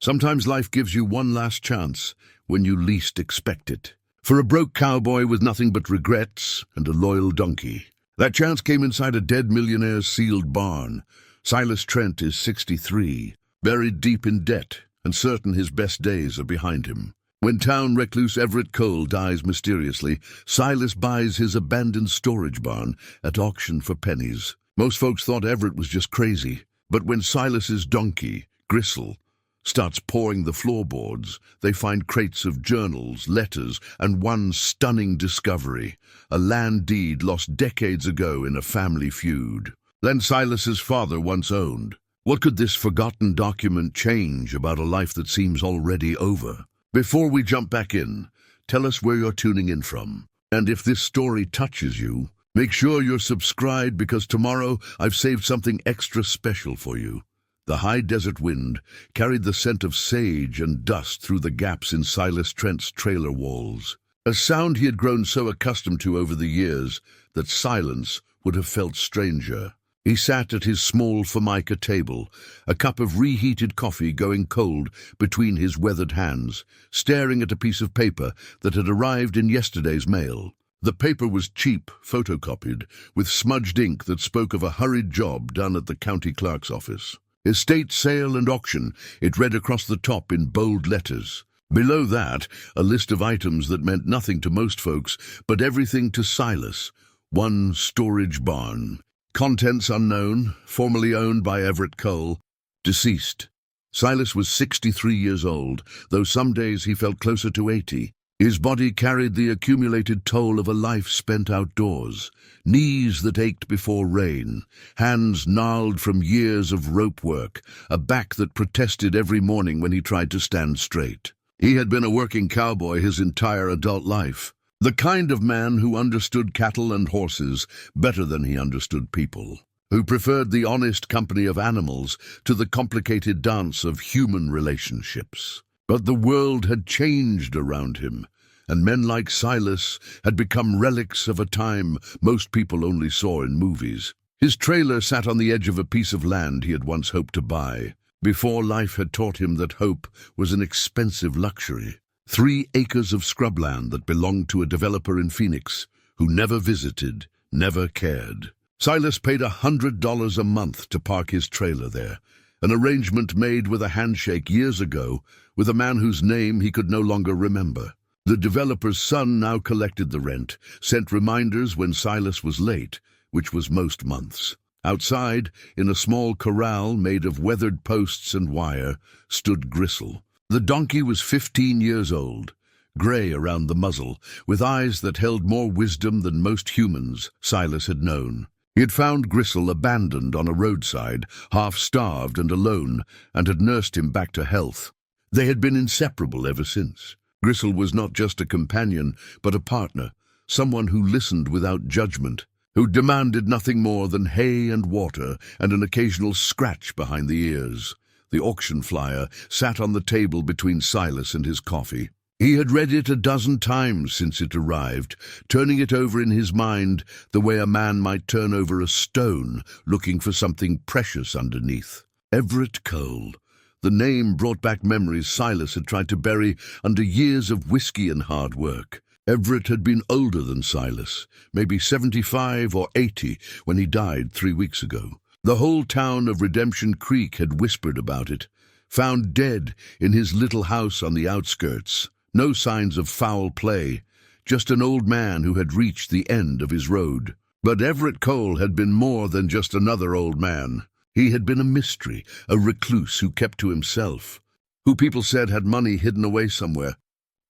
Sometimes life gives you one last chance when you least expect it. For a broke cowboy with nothing but regrets and a loyal donkey, that chance came inside a dead millionaire's sealed barn. Silas Trent is 63, buried deep in debt, and certain his best days are behind him. When town recluse Everett Cole dies mysteriously, Silas buys his abandoned storage barn at auction for pennies. Most folks thought Everett was just crazy, but when Silas's donkey, Gristle, starts pawing the floorboards, they find crates of journals, letters, and one stunning discovery, a land deed lost decades ago in a family feud. Then Silas's father once owned. What could this forgotten document change about a life that seems already over? Before we jump back in, tell us where you're tuning in from. And if this story touches you, make sure you're subscribed, because tomorrow I've saved something extra special for you. The high desert wind carried the scent of sage and dust through the gaps in Silas Trent's trailer walls, a sound he had grown so accustomed to over the years that silence would have felt stranger. He sat at his small formica table, a cup of reheated coffee going cold between his weathered hands, staring at a piece of paper that had arrived in yesterday's mail. The paper was cheap, photocopied, with smudged ink that spoke of a hurried job done at the county clerk's office. Estate sale and auction, it read across the top in bold letters. Below that, a list of items that meant nothing to most folks, but everything to Silas. One storage barn. Contents unknown, formerly owned by Everett Cole. Deceased. Silas was 63 years old, though some days he felt closer to 80. His body carried the accumulated toll of a life spent outdoors. Knees that ached before rain, hands gnarled from years of rope work, a back that protested every morning when he tried to stand straight. He had been a working cowboy his entire adult life, the kind of man who understood cattle and horses better than he understood people, who preferred the honest company of animals to the complicated dance of human relationships. But the world had changed around him, and men like Silas had become relics of a time most people only saw in movies. His trailer sat on the edge of a piece of land he had once hoped to buy, before life had taught him that hope was an expensive luxury. 3 acres of scrubland that belonged to a developer in Phoenix, who never visited, never cared. Silas paid $100 a month to park his trailer there, an arrangement made with a handshake years ago with a man whose name he could no longer remember. The developer's son now collected the rent, sent reminders when Silas was late, which was most months. Outside, in a small corral made of weathered posts and wire, stood Gristle. The donkey was 15 years old, gray around the muzzle, with eyes that held more wisdom than most humans Silas had known. He had found Gristle abandoned on a roadside, half-starved and alone, and had nursed him back to health. They had been inseparable ever since. Gristle was not just a companion, but a partner, someone who listened without judgment, who demanded nothing more than hay and water and an occasional scratch behind the ears. The auction flyer sat on the table between Silas and his coffee. He had read it a dozen times since it arrived, turning it over in his mind the way a man might turn over a stone, looking for something precious underneath. Everett Cole. The name brought back memories Silas had tried to bury under years of whiskey and hard work. Everett had been older than Silas, maybe 75 or 80 when he died 3 weeks ago. The whole town of Redemption Creek had whispered about it. Found dead in his little house on the outskirts. No signs of foul play, just an old man who had reached the end of his road. But Everett Cole had been more than just another old man. He had been a mystery, a recluse who kept to himself, who people said had money hidden away somewhere,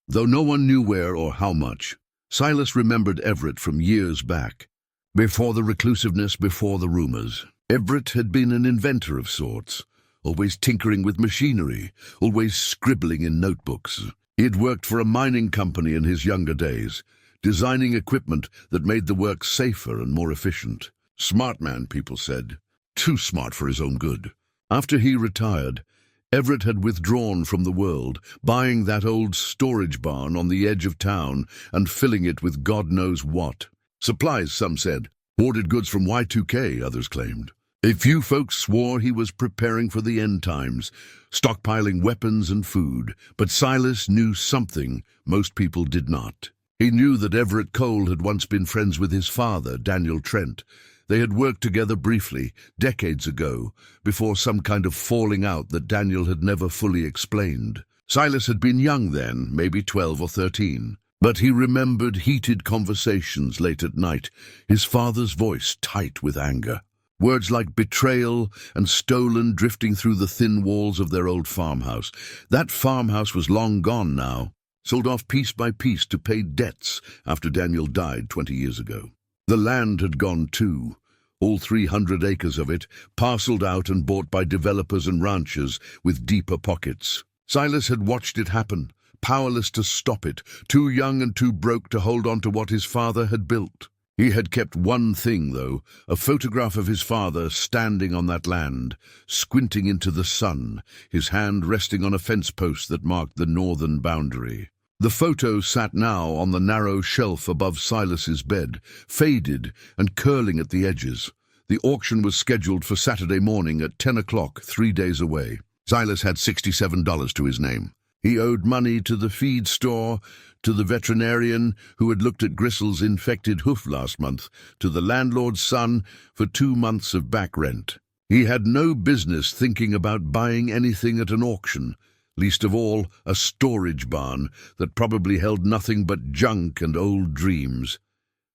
though no one knew where or how much. Silas remembered Everett from years back, before the reclusiveness, before the rumors. Everett had been an inventor of sorts, always tinkering with machinery, always scribbling in notebooks. He had worked for a mining company in his younger days, designing equipment that made the work safer and more efficient. Smart man, people said. Too smart for his own good. After he retired, Everett had withdrawn from the world, buying that old storage barn on the edge of town and filling it with God knows what. Supplies, some said. Hoarded goods from Y2K, others claimed. A few folks swore he was preparing for the end times, stockpiling weapons and food, but Silas knew something most people did not. He knew that Everett Cole had once been friends with his father, Daniel Trent. They had worked together briefly, decades ago, before some kind of falling out that Daniel had never fully explained. Silas had been young then, maybe 12 or 13. But he remembered heated conversations late at night, his father's voice tight with anger. Words like betrayal and stolen drifting through the thin walls of their old farmhouse. That farmhouse was long gone now, sold off piece by piece to pay debts after Daniel died 20 years ago. The land had gone too, all 300 acres of it, parceled out and bought by developers and ranchers with deeper pockets. Silas had watched it happen, powerless to stop it, too young and too broke to hold on to what his father had built. He had kept one thing, though, a photograph of his father standing on that land, squinting into the sun, his hand resting on a fence post that marked the northern boundary. The photo sat now on the narrow shelf above Silas's bed, faded and curling at the edges. The auction was scheduled for Saturday morning at 10 o'clock, 3 days away. Silas had $67 to his name. He owed money to the feed store, to the veterinarian who had looked at Gristle's infected hoof last month, to the landlord's son for 2 months of back rent. He had no business thinking about buying anything at an auction, least of all a storage barn that probably held nothing but junk and old dreams.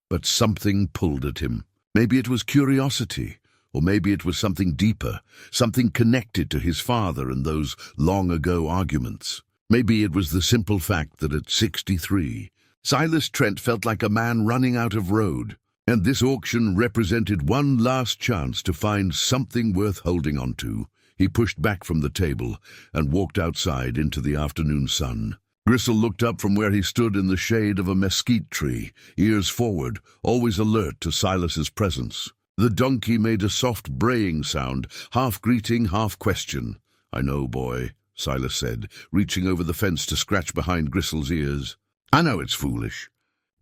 But something pulled at him. Maybe it was curiosity, or maybe it was something deeper, something connected to his father and those long-ago arguments. Maybe it was the simple fact that at 63, Silas Trent felt like a man running out of road, and this auction represented one last chance to find something worth holding on to. He pushed back from the table and walked outside into the afternoon sun. Gristle looked up from where he stood in the shade of a mesquite tree, ears forward, always alert to Silas's presence. The donkey made a soft braying sound, half greeting, half question. "I know, boy," Silas said, reaching over the fence to scratch behind Gristle's ears. "I know it's foolish,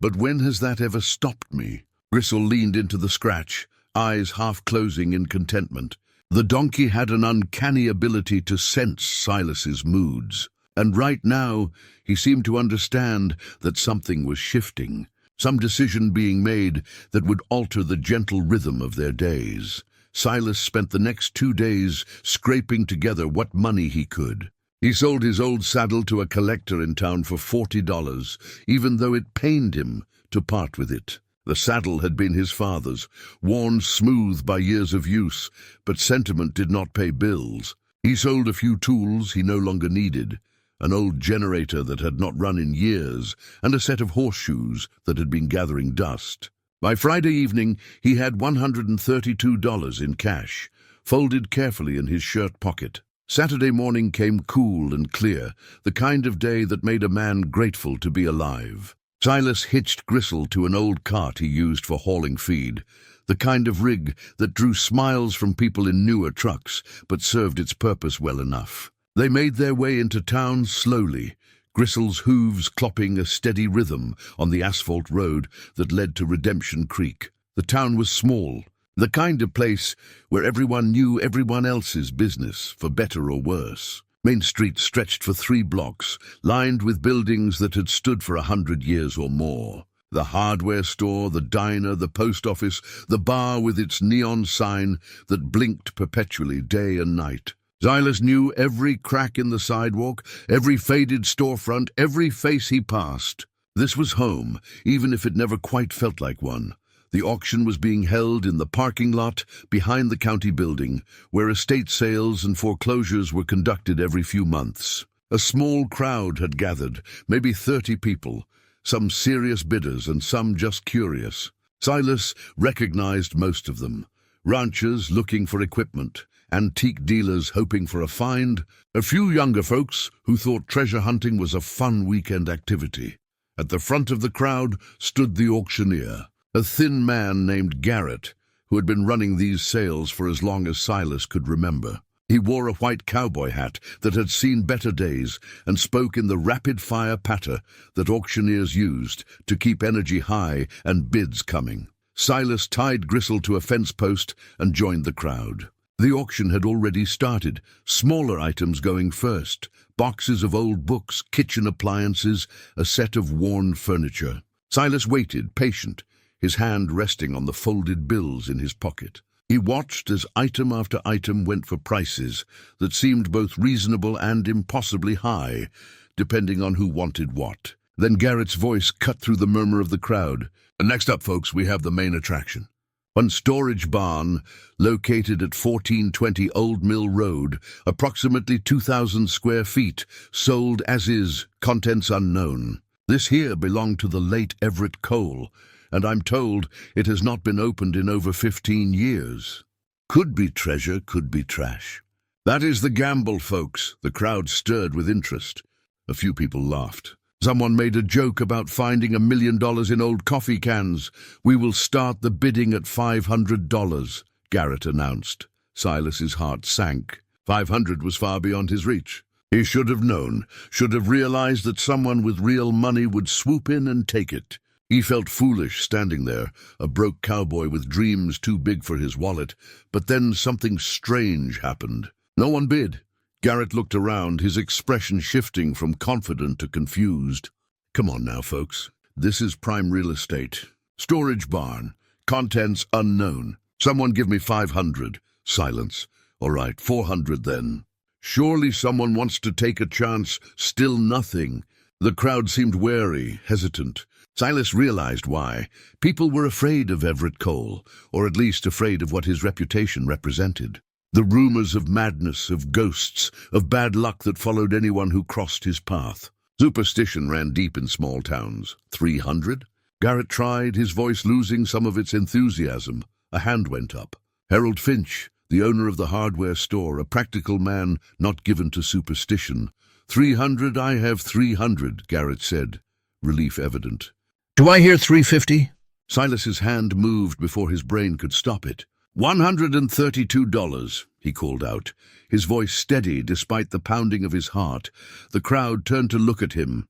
but when has that ever stopped me?" Gristle leaned into the scratch, eyes half closing in contentment. The donkey had an uncanny ability to sense Silas's moods, and right now he seemed to understand that something was shifting, some decision being made that would alter the gentle rhythm of their days. Silas spent the next 2 days scraping together what money he could. He sold his old saddle to a collector in town for $40, even though it pained him to part with it. The saddle had been his father's, worn smooth by years of use, but sentiment did not pay bills. He sold a few tools he no longer needed, an old generator that had not run in years, and a set of horseshoes that had been gathering dust. By Friday evening, he had $132 in cash, folded carefully in his shirt pocket. Saturday morning came cool and clear, the kind of day that made a man grateful to be alive. Silas hitched Gristle to an old cart he used for hauling feed, the kind of rig that drew smiles from people in newer trucks, but served its purpose well enough. They made their way into town slowly, Gristle's hooves clopping a steady rhythm on the asphalt road that led to Redemption Creek. The town was small, the kind of place where everyone knew everyone else's business, for better or worse. Main Street stretched for 3 blocks, lined with buildings that had stood for 100 years or more. The hardware store, the diner, the post office, the bar with its neon sign that blinked perpetually day and night. Silas knew every crack in the sidewalk, every faded storefront, every face he passed. This was home, even if it never quite felt like one. The auction was being held in the parking lot behind the county building, where estate sales and foreclosures were conducted every few months. A small crowd had gathered, maybe 30 people, some serious bidders and some just curious. Silas recognized most of them. Ranchers looking for equipment, antique dealers hoping for a find, a few younger folks who thought treasure hunting was a fun weekend activity. At the front of the crowd stood the auctioneer, a thin man named Garrett, who had been running these sales for as long as Silas could remember. He wore a white cowboy hat that had seen better days and spoke in the rapid-fire patter that auctioneers used to keep energy high and bids coming. Silas tied Gristle to a fence post and joined the crowd. The auction had already started, smaller items going first, boxes of old books, kitchen appliances, a set of worn furniture. Silas waited, patient, his hand resting on the folded bills in his pocket. He watched as item after item went for prices that seemed both reasonable and impossibly high, depending on who wanted what. Then Garrett's voice cut through the murmur of the crowd. "Next up, folks, we have the main attraction." One storage barn, located at 1420 Old Mill Road, approximately 2,000 square feet, sold as is, contents unknown. This here belonged to the late Everett Cole, and I'm told it has not been opened in over 15 years. Could be treasure, could be trash. That is the gamble, folks. The crowd stirred with interest. A few people laughed. Someone made a joke about finding $1 million in old coffee cans. "We will start the bidding at $500, Garrett announced. Silas's heart sank. 500 was far beyond his reach. He should have known, should have realized that someone with real money would swoop in and take it. He felt foolish standing there, a broke cowboy with dreams too big for his wallet. But then something strange happened. No one bid. Garrett looked around, his expression shifting from confident to confused. "Come on now, folks. This is prime real estate. Storage barn. Contents unknown. Someone give me 500. Silence. All right, 400 then. Surely someone wants to take a chance. Still nothing." The crowd seemed wary, hesitant. Silas realized why. People were afraid of Everett Cole, or at least afraid of what his reputation represented. The rumors of madness, of ghosts, of bad luck that followed anyone who crossed his path. Superstition ran deep in small towns. 300? Garrett tried, his voice losing some of its enthusiasm. A hand went up. Harold Finch, the owner of the hardware store, a practical man not given to superstition. 300, I have 300, Garrett said, relief evident. "Do I hear 350? Silas's hand moved before his brain could stop it. $132, he called out, his voice steady despite the pounding of his heart. The crowd turned to look at him.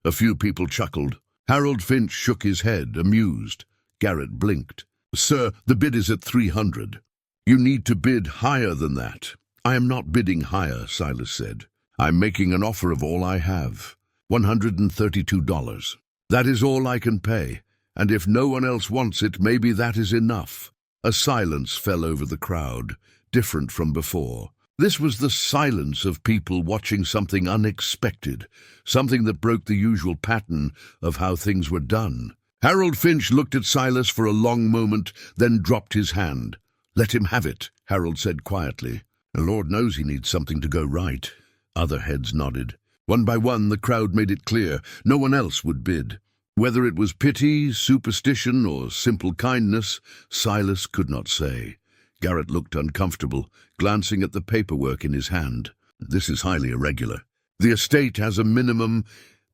A few people chuckled. Harold Finch shook his head, amused. Garrett blinked. "Sir, the bid is at 300. You need to bid higher than that." "I am not bidding higher," Silas said. "I'm making an offer of all I have. $132. That is all I can pay, and if no one else wants it, maybe that is enough." A silence fell over the crowd, different from before. This was the silence of people watching something unexpected, something that broke the usual pattern of how things were done. Harold Finch looked at Silas for a long moment, then dropped his hand. "Let him have it," Harold said quietly. "The Lord knows he needs something to go right." Other heads nodded. One by one, the crowd made it clear no one else would bid. Whether it was pity, superstition, or simple kindness, Silas could not say. Garrett looked uncomfortable, glancing at the paperwork in his hand. "This is highly irregular. The estate has a minimum—"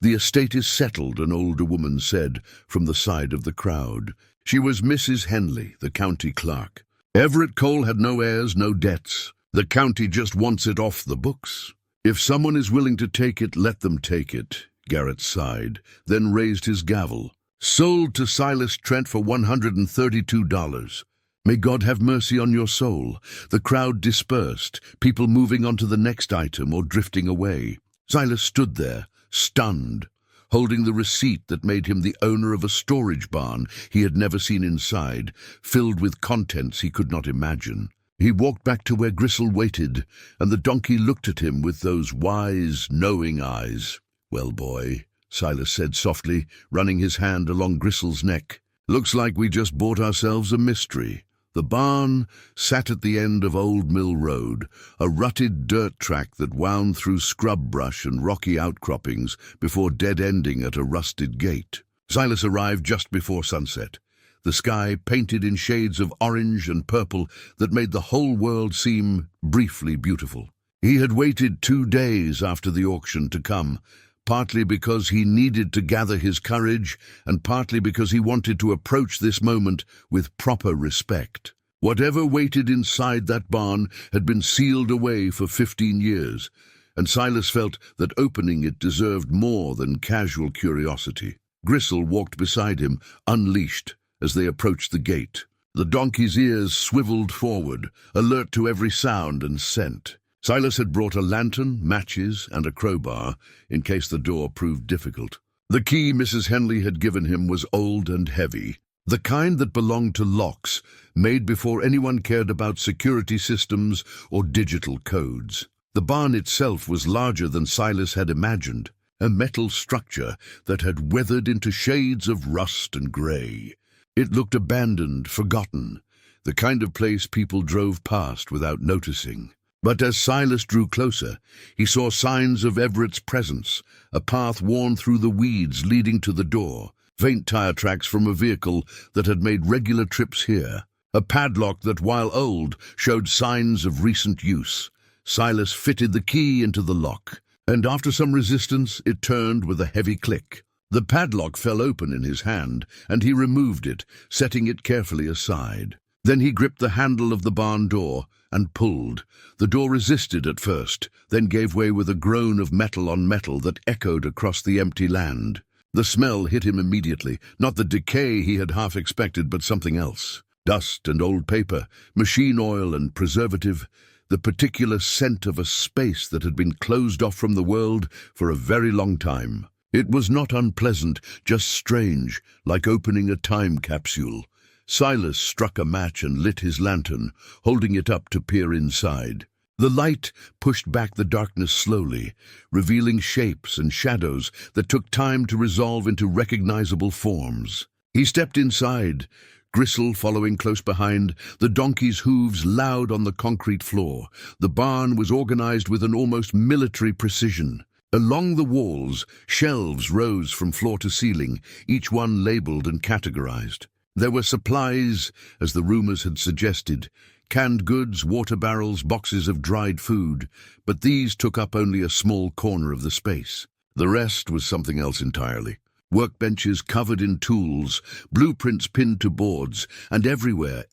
"The estate is settled," an older woman said from the side of the crowd. She was Mrs. Henley, the county clerk. "Everett Cole had no heirs, no debts. The county just wants it off the books. If someone is willing to take it, let them take it." Garrett sighed, then raised his gavel. "Sold to Silas Trent for $132. May God have mercy on your soul." The crowd dispersed, people moving on to the next item or drifting away. Silas stood there, stunned, holding the receipt that made him the owner of a storage barn he had never seen inside, filled with contents he could not imagine. He walked back to where Gristle waited, and the donkey looked at him with those wise, knowing eyes. "Well, boy," Silas said softly, running his hand along Gristle's neck, "looks like we just bought ourselves a mystery." The barn sat at the end of Old Mill Road, a rutted dirt track that wound through scrub brush and rocky outcroppings before dead-ending at a rusted gate. Silas arrived just before sunset, the sky painted in shades of orange and purple that made the whole world seem briefly beautiful. He had waited 2 days after the auction to come, partly because he needed to gather his courage and partly because he wanted to approach this moment with proper respect. Whatever waited inside that barn had been sealed away for 15 years, and Silas felt that opening it deserved more than casual curiosity. Gristle walked beside him, unleashed, as they approached the gate. The donkey's ears swiveled forward, alert to every sound and scent. Silas had brought a lantern, matches, and a crowbar, in case the door proved difficult. The key Mrs. Henley had given him was old and heavy, the kind that belonged to locks, made before anyone cared about security systems or digital codes. The barn itself was larger than Silas had imagined, a metal structure that had weathered into shades of rust and grey. It looked abandoned, forgotten, the kind of place people drove past without noticing. But as Silas drew closer, he saw signs of Everett's presence, a path worn through the weeds leading to the door, faint tire tracks from a vehicle that had made regular trips here, a padlock that, while old, showed signs of recent use. Silas fitted the key into the lock, and after some resistance, it turned with a heavy click. The padlock fell open in his hand, and he removed it, setting it carefully aside. Then he gripped the handle of the barn door and pulled. The door resisted at first, then gave way with a groan of metal on metal that echoed across the empty land. The smell hit him immediately, not the decay he had half expected, but something else. Dust and old paper, machine oil and preservative, the particular scent of a space that had been closed off from the world for a very long time. It was not unpleasant, just strange, like opening a time capsule. Silas struck a match and lit his lantern, holding it up to peer inside. The light pushed back the darkness slowly, revealing shapes and shadows that took time to resolve into recognizable forms. He stepped inside, Gristle following close behind, the donkey's hooves loud on the concrete floor. The barn was organized with an almost military precision. Along the walls, shelves rose from floor to ceiling, each one labeled and categorized. There were supplies, as the rumors had suggested, canned goods, water barrels, boxes of dried food, but these took up only a small corner of the space. The rest was something else entirely. Workbenches covered in tools, blueprints pinned to boards, and everywhere,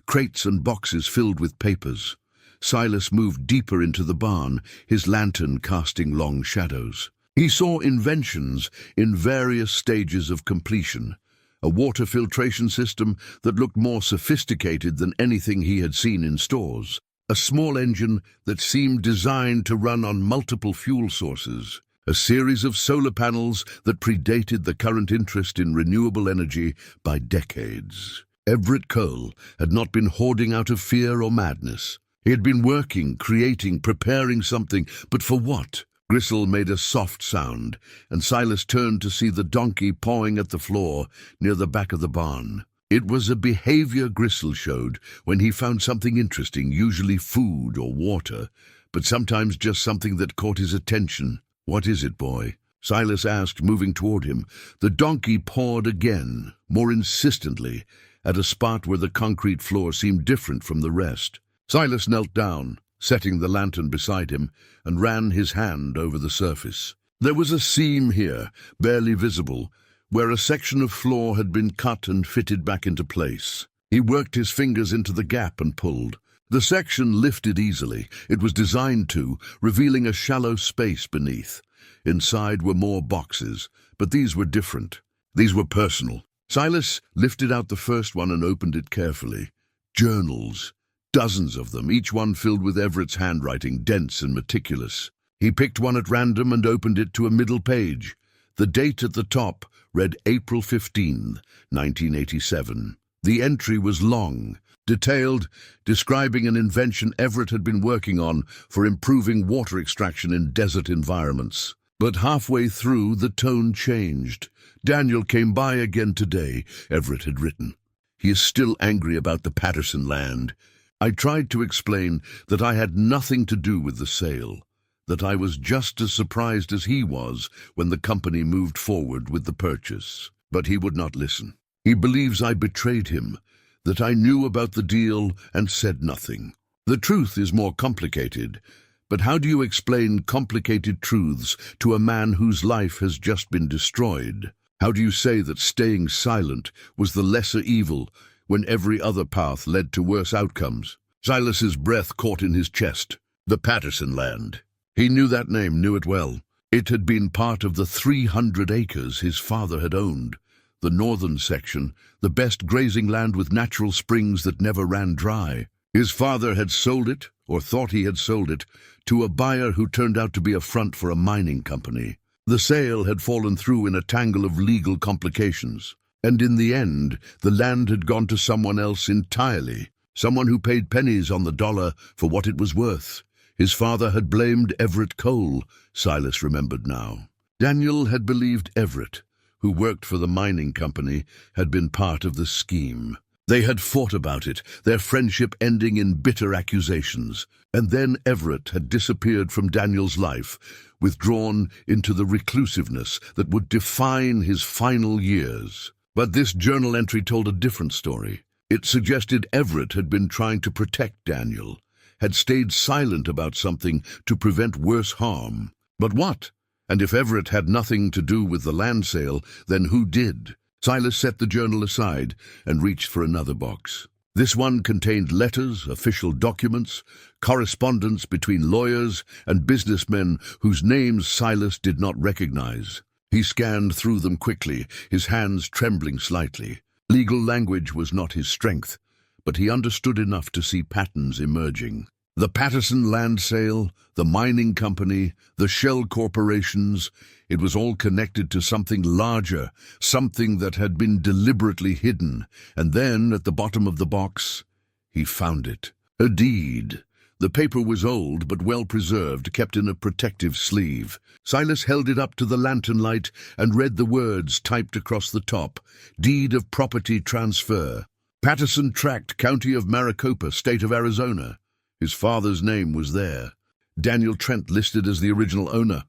crates and boxes filled with papers. Silas moved deeper into the barn, his lantern casting long shadows. He saw inventions in various stages of completion. A water filtration system that looked more sophisticated than anything he had seen in stores. A small engine that seemed designed to run on multiple fuel sources. A series of solar panels that predated the current interest in renewable energy by decades. Everett Cole had not been hoarding out of fear or madness. He had been working, creating, preparing something, but for what? Gristle made a soft sound, and Silas turned to see the donkey pawing at the floor near the back of the barn. It was a behavior Gristle showed when he found something interesting, usually food or water, but sometimes just something that caught his attention. "What is it, boy?" Silas asked, moving toward him. The donkey pawed again, more insistently, at a spot where the concrete floor seemed different from the rest. Silas knelt down, setting the lantern beside him, and ran his hand over the surface. There was a seam here, barely visible, where a section of floor had been cut and fitted back into place. He worked his fingers into the gap and pulled. The section lifted easily. It was designed to, revealing a shallow space beneath. Inside were more boxes, but these were different. These were personal. Silas lifted out the first one and opened it carefully. Journals. Dozens of them, each one filled with Everett's handwriting, dense and meticulous. He picked one at random and opened it to a middle page. The date at the top read April 15, 1987. The entry was long, detailed, describing an invention Everett had been working on for improving water extraction in desert environments. But halfway through, the tone changed. "Daniel came by again today," Everett had written. "He is still angry about the Patterson land. I tried to explain that I had nothing to do with the sale, that I was just as surprised as he was when the company moved forward with the purchase. But he would not listen. He believes I betrayed him, that I knew about the deal and said nothing. The truth is more complicated, but how do you explain complicated truths to a man whose life has just been destroyed? How do you say that staying silent was the lesser evil when every other path led to worse outcomes?" Silas's breath caught in his chest. The Patterson land. He knew that name, knew it well. It had been part of the 300 acres his father had owned. the northern section, the best grazing land with natural springs that never ran dry. His father had sold it, or thought he had sold it, to a buyer who turned out to be a front for a mining company. The sale had fallen through in a tangle of legal complications, and in the end, the land had gone to someone else entirely, someone who paid pennies on the dollar for what it was worth. His father had blamed Everett Cole, Silas remembered now. Daniel had believed Everett, who worked for the mining company, had been part of the scheme. They had fought about it, their friendship ending in bitter accusations. And then Everett had disappeared from Daniel's life, withdrawn into the reclusiveness that would define his final years. But this journal entry told a different story. It suggested Everett had been trying to protect Daniel, had stayed silent about something to prevent worse harm. But what? And if Everett had nothing to do with the land sale, then who did? Silas set the journal aside and reached for another box. This one contained letters, official documents, correspondence between lawyers and businessmen whose names Silas did not recognize. He scanned through them quickly, his hands trembling slightly. Legal language was not his strength, but he understood enough to see patterns emerging. The Patterson land sale, the mining company, the shell corporations, it was all connected to something larger, something that had been deliberately hidden. And then, at the bottom of the box, he found it. A deed. The paper was old but well preserved, kept in a protective sleeve. Silas held it up to the lantern light and read the words typed across the top. Deed of property transfer. Patterson Tract, County of Maricopa, State of Arizona. His father's name was there. Daniel Trent listed as the original owner.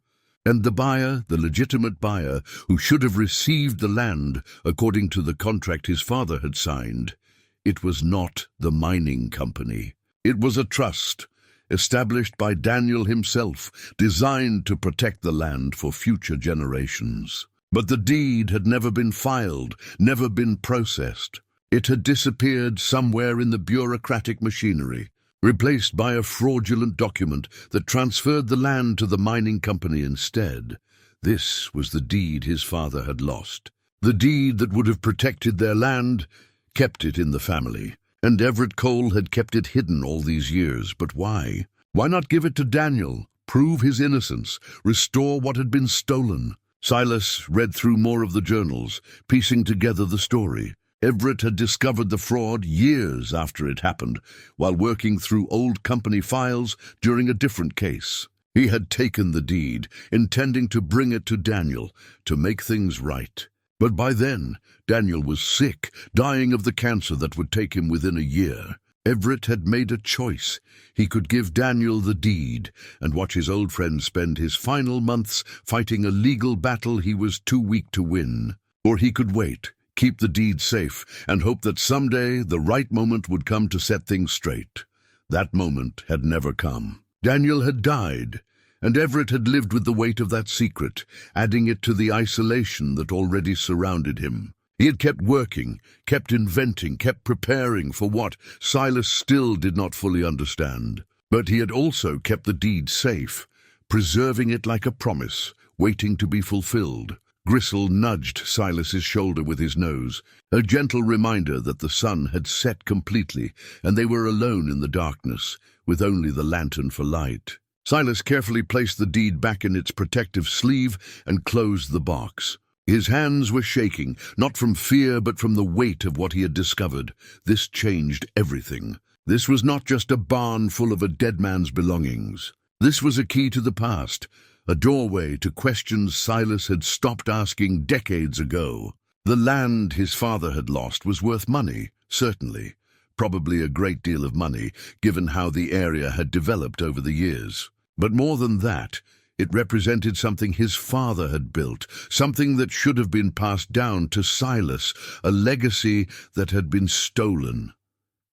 And the buyer, the legitimate buyer, who should have received the land according to the contract his father had signed, it was not the mining company. It was a trust, established by Daniel himself, designed to protect the land for future generations. But the deed had never been filed, never been processed. It had disappeared somewhere in the bureaucratic machinery, replaced by a fraudulent document that transferred the land to the mining company instead. This was the deed his father had lost. The deed that would have protected their land, kept it in the family. And Everett Cole had kept it hidden all these years. But why? Why not give it to Daniel, prove his innocence, restore what had been stolen? Silas read through more of the journals, piecing together the story. Everett had discovered the fraud years after it happened, while working through old company files during a different case. He had taken the deed, intending to bring it to Daniel, to make things right. But by then, Daniel was sick, dying of the cancer that would take him within a year. Everett had made a choice. He could give Daniel the deed and watch his old friend spend his final months fighting a legal battle he was too weak to win. Or he could wait, keep the deed safe, and hope that someday the right moment would come to set things straight. That moment had never come. Daniel had died, and Everett had lived with the weight of that secret, adding it to the isolation that already surrounded him. He had kept working, kept inventing, kept preparing for what Silas still did not fully understand. But he had also kept the deed safe, preserving it like a promise, waiting to be fulfilled. Gristle nudged Silas's shoulder with his nose, a gentle reminder that the sun had set completely, and they were alone in the darkness, with only the lantern for light. Silas carefully placed the deed back in its protective sleeve and closed the box. His hands were shaking, not from fear but from the weight of what he had discovered. This changed everything. This was not just a barn full of a dead man's belongings. This was a key to the past, a doorway to questions Silas had stopped asking decades ago. The land his father had lost was worth money, certainly. Probably a great deal of money, given how the area had developed over the years. But more than that, it represented something his father had built, something that should have been passed down to Silas, a legacy that had been stolen.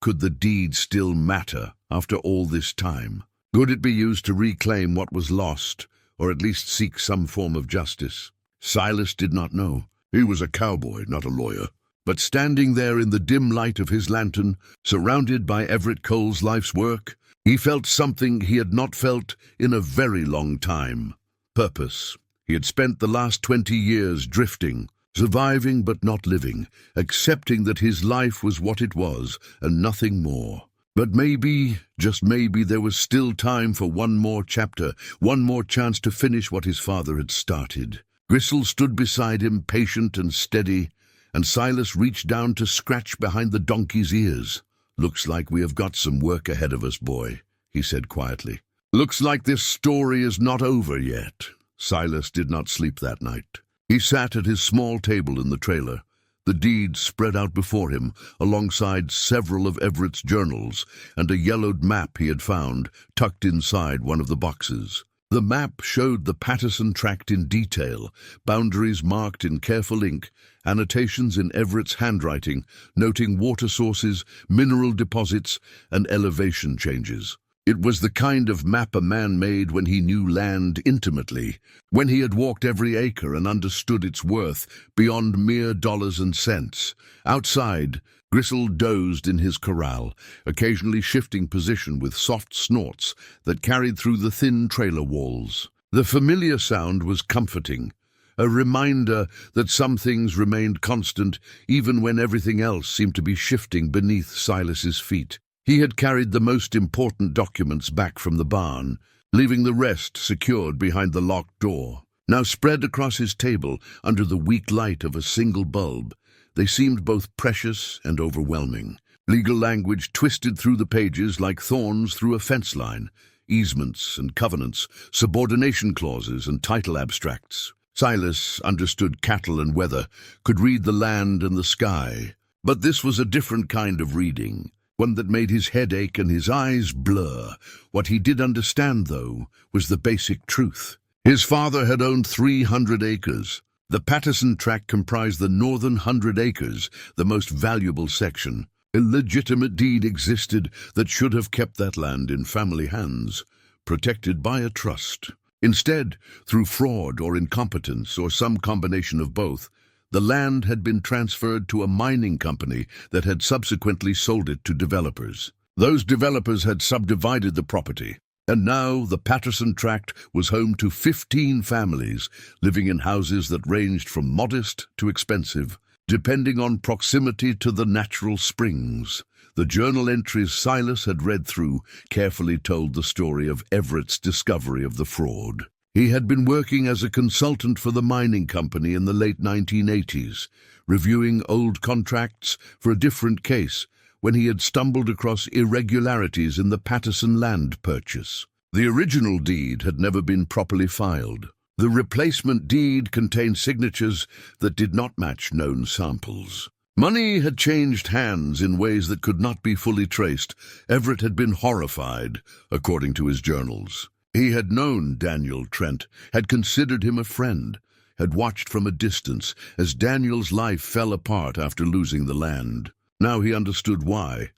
Could the deed still matter after all this time? Could it be used to reclaim what was lost, or at least seek some form of justice? Silas did not know. He was a cowboy, not a lawyer. But standing there in the dim light of his lantern, surrounded by Everett Cole's life's work, he felt something he had not felt in a very long time. Purpose. He had spent the last 20 years drifting, surviving but not living, accepting that his life was what it was and nothing more. But maybe, just maybe, there was still time for one more chapter, one more chance to finish what his father had started. Gristle stood beside him, patient and steady, and Silas reached down to scratch behind the donkey's ears. "Looks like we have got some work ahead of us, boy," he said quietly. "Looks like this story is not over yet." Silas did not sleep that night. He sat at his small table in the trailer, the deed spread out before him, alongside several of Everett's journals and a yellowed map he had found tucked inside one of the boxes. The map showed the Patterson tract in detail, boundaries marked in careful ink, annotations in Everett's handwriting, noting water sources, mineral deposits, and elevation changes. It was the kind of map a man made when he knew land intimately, when he had walked every acre and understood its worth beyond mere dollars and cents. Outside, Gristle dozed in his corral, occasionally shifting position with soft snorts that carried through the thin trailer walls. The familiar sound was comforting, a reminder that some things remained constant even when everything else seemed to be shifting beneath Silas's feet. He had carried the most important documents back from the barn, leaving the rest secured behind the locked door. Now spread across his table under the weak light of a single bulb, they seemed both precious and overwhelming. Legal language twisted through the pages like thorns through a fence line, easements and covenants, subordination clauses and title abstracts. Silas understood cattle and weather, could read the land and the sky, but this was a different kind of reading, one that made his head ache and his eyes blur. What he did understand, though, was the basic truth. His father had owned 300 acres. The Patterson tract comprised the northern 100 acres, the most valuable section. A legitimate deed existed that should have kept that land in family hands, protected by a trust. Instead, through fraud or incompetence or some combination of both, the land had been transferred to a mining company that had subsequently sold it to developers. Those developers had subdivided the property, and now the Patterson tract was home to 15 families living in houses that ranged from modest to expensive, depending on proximity to the natural springs. The journal entries Silas had read through carefully told the story of Everett's discovery of the fraud. He had been working as a consultant for the mining company in the late 1980s, reviewing old contracts for a different case when he had stumbled across irregularities in the Patterson land purchase. The original deed had never been properly filed. The replacement deed contained signatures that did not match known samples. Money had changed hands in ways that could not be fully traced. Everett had been horrified, according to his journals. He had known Daniel Trent, had considered him a friend, had watched from a distance as Daniel's life fell apart after losing the land. Now he understood why.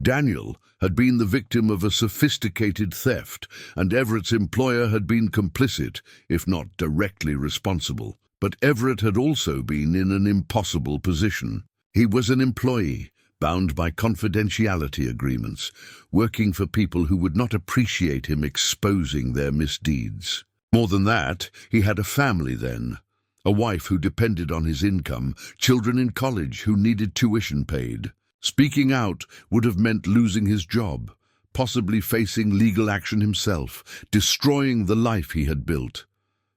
Daniel had been the victim of a sophisticated theft, and Everett's employer had been complicit, if not directly responsible. But Everett had also been in an impossible position. He was an employee, bound by confidentiality agreements, working for people who would not appreciate him exposing their misdeeds. More than that, he had a family then, a wife who depended on his income, children in college who needed tuition paid. Speaking out would have meant losing his job, possibly facing legal action himself, destroying the life he had built.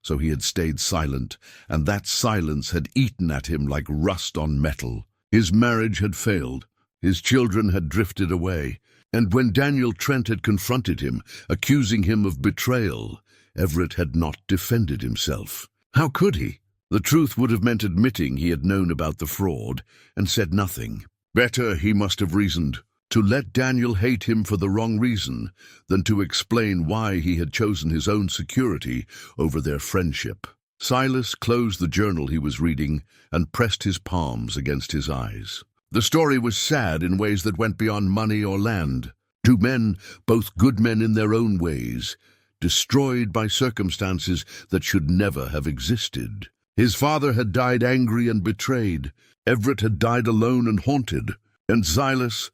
So he had stayed silent, and that silence had eaten at him like rust on metal. His marriage had failed. His children had drifted away, and when Daniel Trent had confronted him, accusing him of betrayal, Everett had not defended himself. How could he? The truth would have meant admitting he had known about the fraud and said nothing. Better, he must have reasoned, to let Daniel hate him for the wrong reason than to explain why he had chosen his own security over their friendship. Silas closed the journal he was reading and pressed his palms against his eyes. The story was sad in ways that went beyond money or land. Two men, both good men in their own ways, destroyed by circumstances that should never have existed. His father had died angry and betrayed. Everett had died alone and haunted. And Silas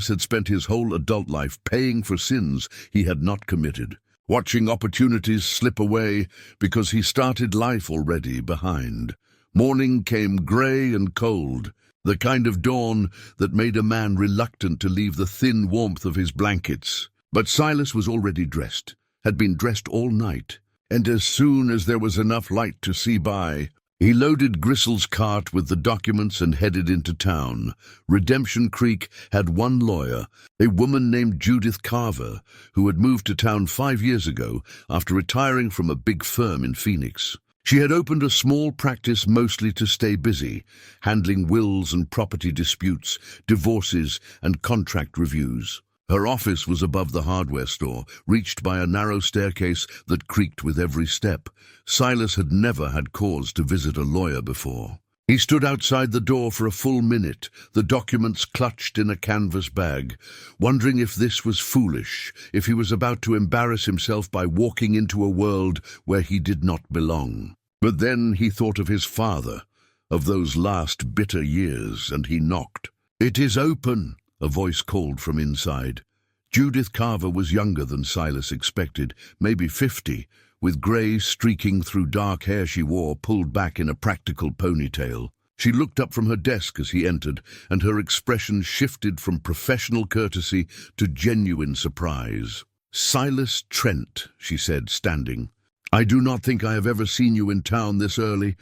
had spent his whole adult life paying for sins he had not committed, watching opportunities slip away because he started life already behind. Morning came grey and cold, the kind of dawn that made a man reluctant to leave the thin warmth of his blankets. But Silas was already dressed, had been dressed all night, and as soon as there was enough light to see by, he loaded Gristle's cart with the documents and headed into town. Redemption Creek had one lawyer, a woman named Judith Carver, who had moved to town 5 years ago after retiring from a big firm in Phoenix. She had opened a small practice mostly to stay busy, handling wills and property disputes, divorces and contract reviews. Her office was above the hardware store, reached by a narrow staircase that creaked with every step. Silas had never had cause to visit a lawyer before. He stood outside the door for a full minute, the documents clutched in a canvas bag, wondering if this was foolish, if he was about to embarrass himself by walking into a world where he did not belong. But then he thought of his father, of those last bitter years, and he knocked. "It is open," a voice called from inside. Judith Carver was younger than Silas expected, maybe 50, with grey streaking through dark hair she wore pulled back in a practical ponytail. She looked up from her desk as he entered, and her expression shifted from professional courtesy to genuine surprise. "Silas Trent," she said, standing. "I do not think I have ever seen you in town this early.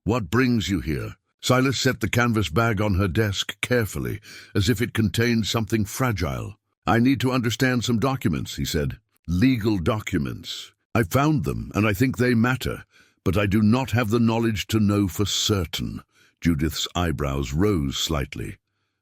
What brings you here?" Silas set the canvas bag on her desk carefully, as if it contained something fragile. "I need to understand some documents," he said. "Legal documents. I found them, and I think they matter, but I do not have the knowledge to know for certain." Judith's eyebrows rose slightly,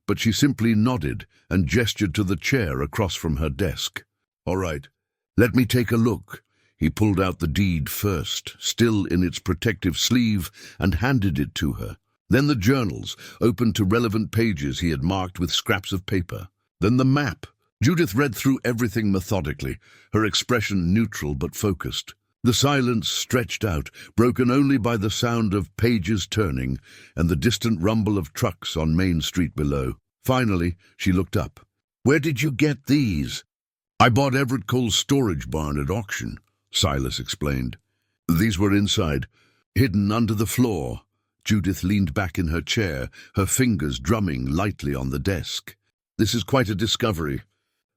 but she simply nodded and gestured to the chair across from her desk. "All right, let me take a look." He pulled out the deed first, still in its protective sleeve, and handed it to her. Then the journals, open to relevant pages he had marked with scraps of paper. Then the map. Judith read through everything methodically, her expression neutral but focused. The silence stretched out, broken only by the sound of pages turning and the distant rumble of trucks on Main Street below. Finally, she looked up. "Where did you get these?" "I bought Everett Cole's storage barn at auction," Silas explained. "These were inside, hidden under the floor." Judith leaned back in her chair, her fingers drumming lightly on the desk. "This is quite a discovery.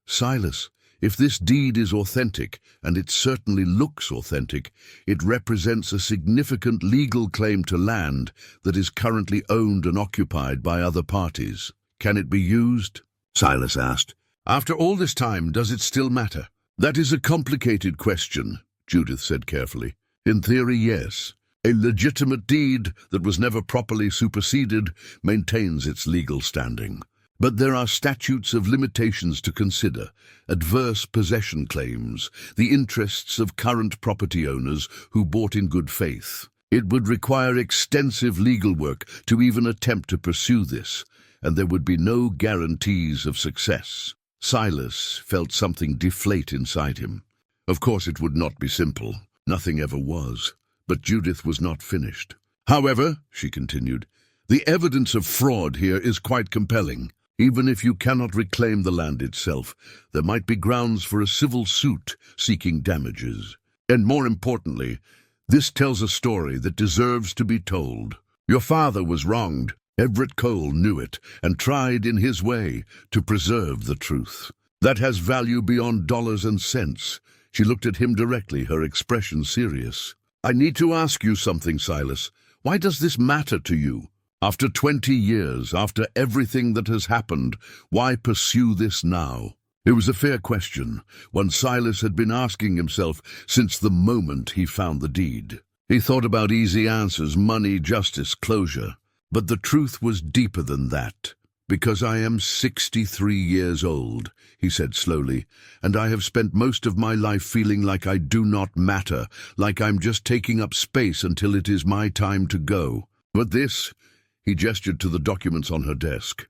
Silas, if this deed is authentic, and it certainly looks authentic, it represents a significant legal claim to land that is currently owned and occupied by other parties. Can it be used?" Silas asked. "After all this time, does it still matter?" "That is a complicated question," Judith said carefully. "In theory, yes. A legitimate deed that was never properly superseded maintains its legal standing. But there are statutes of limitations to consider, adverse possession claims, the interests of current property owners who bought in good faith. It would require extensive legal work to even attempt to pursue this, and there would be no guarantees of success." Silas felt something deflate inside him. Of course it would not be simple. Nothing ever was. But Judith was not finished. "However," she continued, "the evidence of fraud here is quite compelling. Even if you cannot reclaim the land itself, there might be grounds for a civil suit seeking damages. And more importantly, this tells a story that deserves to be told. Your father was wronged. Everett Cole knew it and tried in his way to preserve the truth. That has value beyond dollars and cents." She looked at him directly, her expression serious. "I need to ask you something, Silas. Why does this matter to you? After 20 years, after everything that has happened, why pursue this now?" It was a fair question, one Silas had been asking himself since the moment he found the deed. He thought about easy answers, money, justice, closure. But the truth was deeper than that. "Because I am 63 years old," he said slowly, "and I have spent most of my life feeling like I do not matter, like I'm just taking up space until it is my time to go. But this," he gestured to the documents on her desk,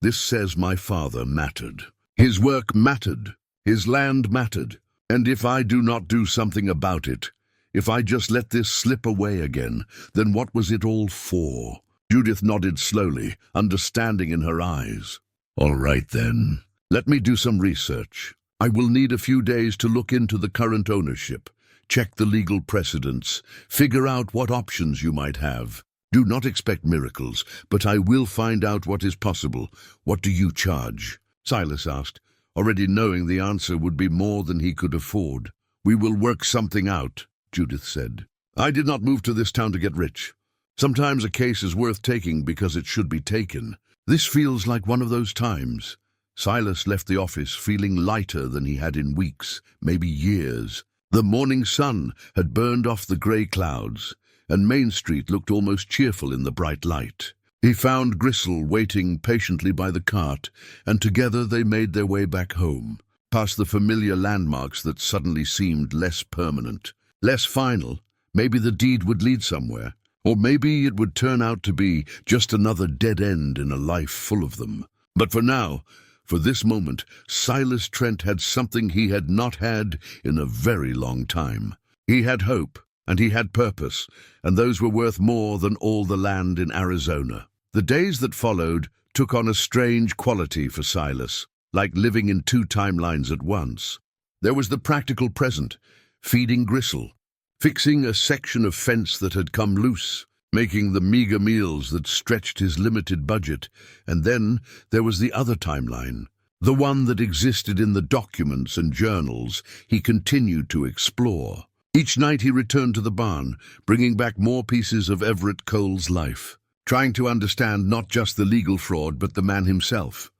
"this says my father mattered. His work mattered. His land mattered. And if I do not do something about it, if I just let this slip away again, then what was it all for?" Judith nodded slowly, understanding in her eyes. "All right then. Let me do some research. I will need a few days to look into the current ownership, check the legal precedents, figure out what options you might have. Do not expect miracles, but I will find out what is possible. What do you charge? Silas asked, already knowing the answer would be more than he could afford. We will work something out, Judith said. I did not move to this town to get rich. Sometimes a case is worth taking because it should be taken. This feels like one of those times. Silas left the office feeling lighter than he had in weeks, maybe years. The morning sun had burned off the grey clouds, and Main Street looked almost cheerful in the bright light. He found Gristle waiting patiently by the cart, and together they made their way back home, past the familiar landmarks that suddenly seemed less permanent, less final. Maybe the deed would lead somewhere, or maybe it would turn out to be just another dead end in a life full of them. But for now, for this moment, Silas Trent had something he had not had in a very long time. He had hope, and he had purpose, and those were worth more than all the land in Arizona. The days that followed took on a strange quality for Silas, like living in two timelines at once. There was the practical present, feeding Gristle, fixing a section of fence that had come loose, making the meager meals that stretched his limited budget, and then there was the other timeline, the one that existed in the documents and journals he continued to explore. Each night he returned to the barn, bringing back more pieces of Everett Cole's life, trying to understand not just the legal fraud but the man himself.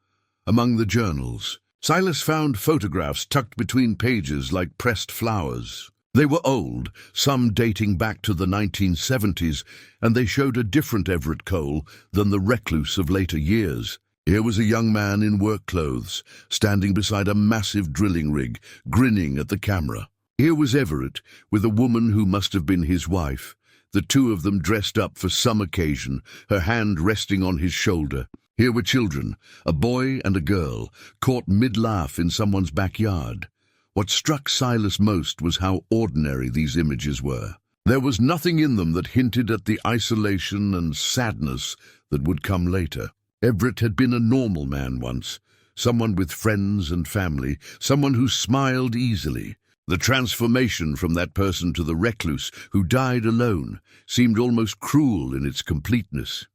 Among the journals, Silas found photographs tucked between pages like pressed flowers. They were old, some dating back to the 1970s, and they showed a different Everett Cole than the recluse of later years. Here was a young man in work clothes, standing beside a massive drilling rig, grinning at the camera. Here was Everett, with a woman who must have been his wife, the two of them dressed up for some occasion, her hand resting on his shoulder. Here were children, a boy and a girl, caught mid-laugh in someone's backyard. What struck Silas most was how ordinary these images were. There was nothing in them that hinted at the isolation and sadness that would come later. Everett had been a normal man once, someone with friends and family, someone who smiled easily. The transformation from that person to the recluse who died alone seemed almost cruel in its completeness.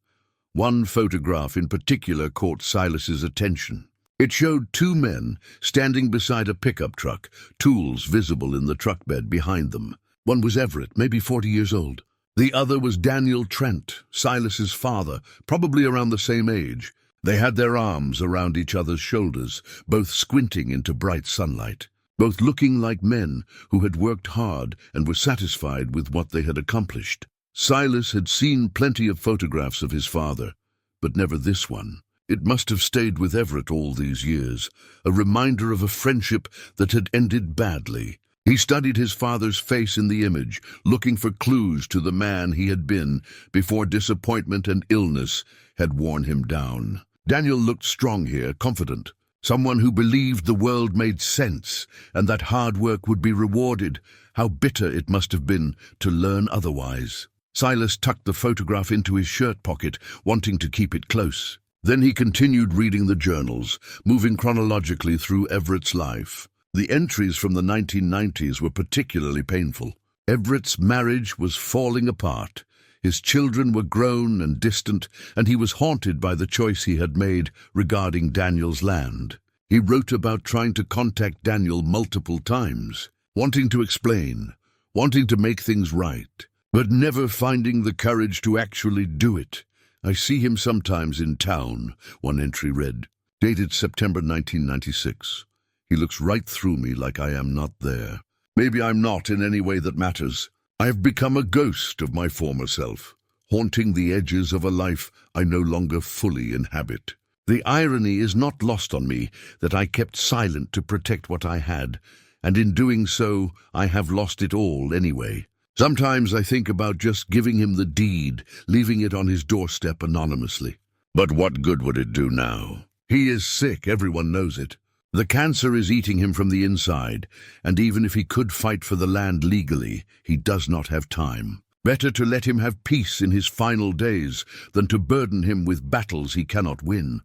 One photograph in particular caught Silas's attention. It showed two men standing beside a pickup truck, tools visible in the truck bed behind them. One was Everett, maybe 40 years old. The other was Daniel Trent, Silas's father, probably around the same age. They had their arms around each other's shoulders, both squinting into bright sunlight, both looking like men who had worked hard and were satisfied with what they had accomplished. Silas had seen plenty of photographs of his father, but never this one. It must have stayed with Everett all these years, a reminder of a friendship that had ended badly. He studied his father's face in the image, looking for clues to the man he had been before disappointment and illness had worn him down. Daniel looked strong here, confident, someone who believed the world made sense and that hard work would be rewarded. How bitter it must have been to learn otherwise. Silas tucked the photograph into his shirt pocket, wanting to keep it close. Then he continued reading the journals, moving chronologically through Everett's life. The entries from the 1990s were particularly painful. Everett's marriage was falling apart. His children were grown and distant, and he was haunted by the choice he had made regarding Daniel's land. He wrote about trying to contact Daniel multiple times, wanting to explain, wanting to make things right, but never finding the courage to actually do it. I see him sometimes in town, one entry read, dated September 1996. He looks right through me like I am not there. Maybe I'm not in any way that matters. I have become a ghost of my former self, haunting the edges of a life I no longer fully inhabit. The irony is not lost on me that I kept silent to protect what I had, and in doing so I have lost it all anyway. Sometimes I think about just giving him the deed, leaving it on his doorstep anonymously. But what good would it do now? He is sick, everyone knows it. The cancer is eating him from the inside, and even if he could fight for the land legally, he does not have time. Better to let him have peace in his final days than to burden him with battles he cannot win.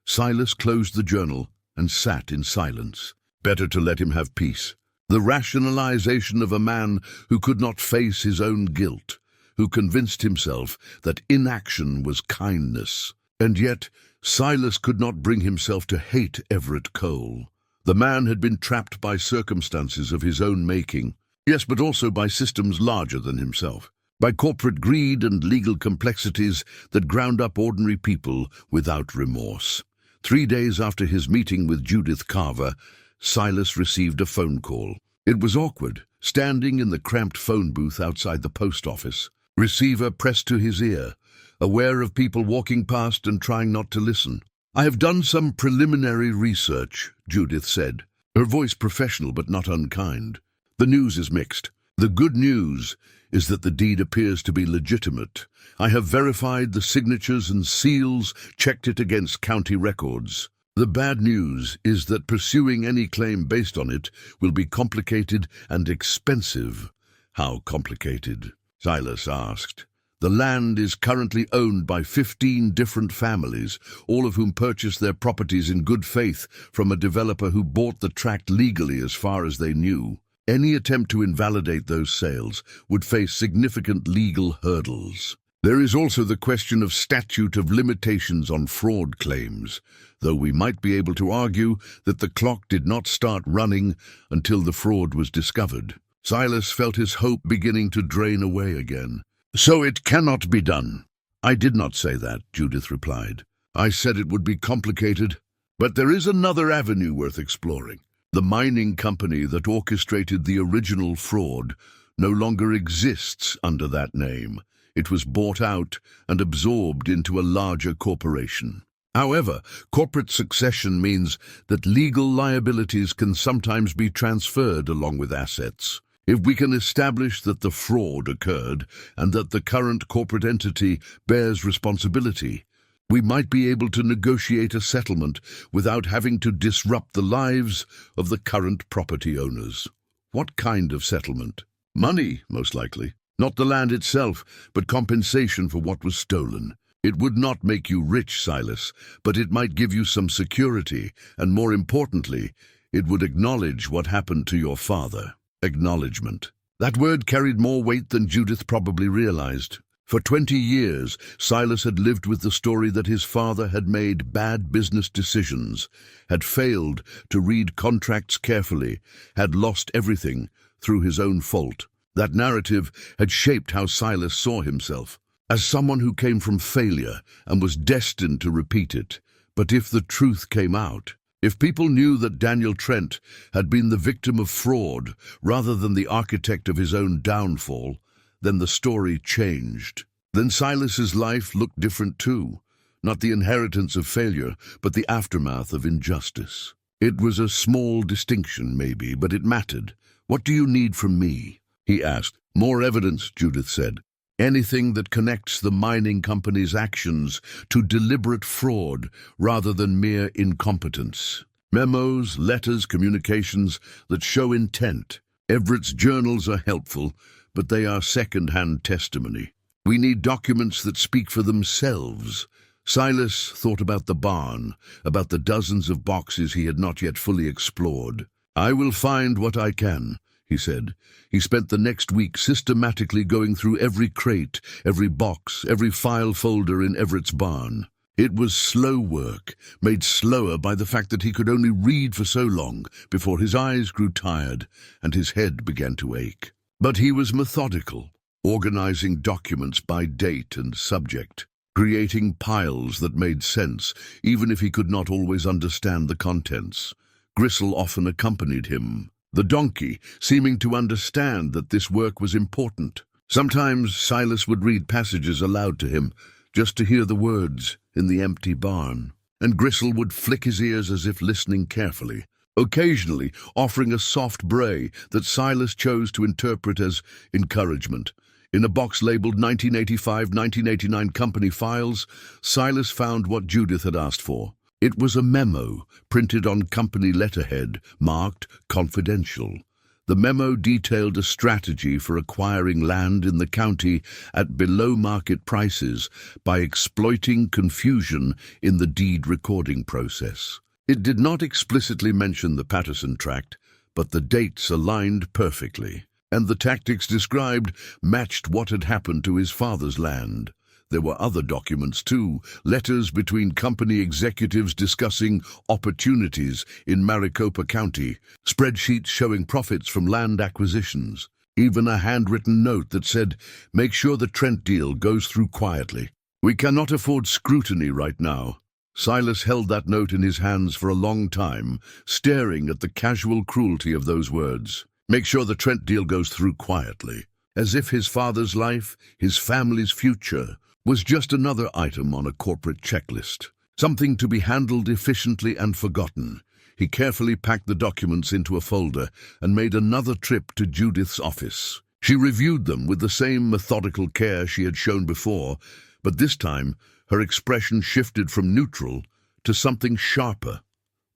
Silas closed the journal and sat in silence. Better to let him have peace. The rationalization of a man who could not face his own guilt, who convinced himself that inaction was kindness. And yet, Silas could not bring himself to hate Everett Cole. The man had been trapped by circumstances of his own making, yes, but also by systems larger than himself, by corporate greed and legal complexities that ground up ordinary people without remorse. 3 days after his meeting with Judith Carver, Silas received a phone call. It was awkward, standing in the cramped phone booth outside the post office, receiver pressed to his ear, aware of people walking past and trying not to listen. "I have done some preliminary research," Judith said, her voice professional but not unkind. "The news is mixed. The good news is that the deed appears to be legitimate. I have verified the signatures and seals, checked it against county records. The bad news is that pursuing any claim based on it will be complicated and expensive." "How complicated?" Silas asked. "The land is currently owned by 15 different families, all of whom purchased their properties in good faith from a developer who bought the tract legally as far as they knew. Any attempt to invalidate those sales would face significant legal hurdles. There is also the question of statute of limitations on fraud claims, though we might be able to argue that the clock did not start running until the fraud was discovered." Silas felt his hope beginning to drain away again. "So it cannot be done." "I did not say that," Judith replied. "I said it would be complicated. But there is another avenue worth exploring. The mining company that orchestrated the original fraud no longer exists under that name. It was bought out and absorbed into a larger corporation. However, corporate succession means that legal liabilities can sometimes be transferred along with assets. If we can establish that the fraud occurred and that the current corporate entity bears responsibility, we might be able to negotiate a settlement without having to disrupt the lives of the current property owners." "What kind of settlement?" "Money, most likely. Not the land itself, but compensation for what was stolen. It would not make you rich, Silas, but it might give you some security, and more importantly, it would acknowledge what happened to your father." Acknowledgement. That word carried more weight than Judith probably realized. For 20 years, Silas had lived with the story that his father had made bad business decisions, had failed to read contracts carefully, had lost everything through his own fault. That narrative had shaped how Silas saw himself, as someone who came from failure and was destined to repeat it. But if the truth came out, if people knew that Daniel Trent had been the victim of fraud rather than the architect of his own downfall, then the story changed. Then Silas's life looked different too. Not the inheritance of failure, but the aftermath of injustice. It was a small distinction, maybe, but it mattered. "What do you need from me?" he asked. "More evidence," Judith said. "Anything that connects the mining company's actions to deliberate fraud rather than mere incompetence. Memos, letters, communications that show intent. Everett's journals are helpful, but they are second-hand testimony. We need documents that speak for themselves." Silas thought about the barn, about the dozens of boxes he had not yet fully explored. "I will find what I can," he said. He spent the next week systematically going through every crate, every box, every file folder in Everett's barn. It was slow work, made slower by the fact that he could only read for so long before his eyes grew tired and his head began to ache. But he was methodical, organizing documents by date and subject, creating piles that made sense, even if he could not always understand the contents. Gristle often accompanied him, the donkey, seeming to understand that this work was important. Sometimes Silas would read passages aloud to him, just to hear the words in the empty barn, and Gristle would flick his ears as if listening carefully, occasionally offering a soft bray that Silas chose to interpret as encouragement. In a box labeled 1985-1989 company files, Silas found what Judith had asked for. It was a memo, printed on company letterhead, marked confidential. The memo detailed a strategy for acquiring land in the county at below-market prices by exploiting confusion in the deed recording process. It did not explicitly mention the Patterson tract, but the dates aligned perfectly. and the tactics described matched what had happened to his father's land. There were other documents too, letters between company executives discussing opportunities in Maricopa County, spreadsheets showing profits from land acquisitions, even a handwritten note that said, "Make sure the Trent deal goes through quietly. We cannot afford scrutiny right now." Silas held that note in his hands for a long time, staring at the casual cruelty of those words. Make sure the Trent deal goes through quietly. As if his father's life, his family's future, was just another item on a corporate checklist. Something to be handled efficiently and forgotten. He carefully packed the documents into a folder and made another trip to Judith's office. She reviewed them with the same methodical care she had shown before, but this time her expression shifted from neutral to something sharper,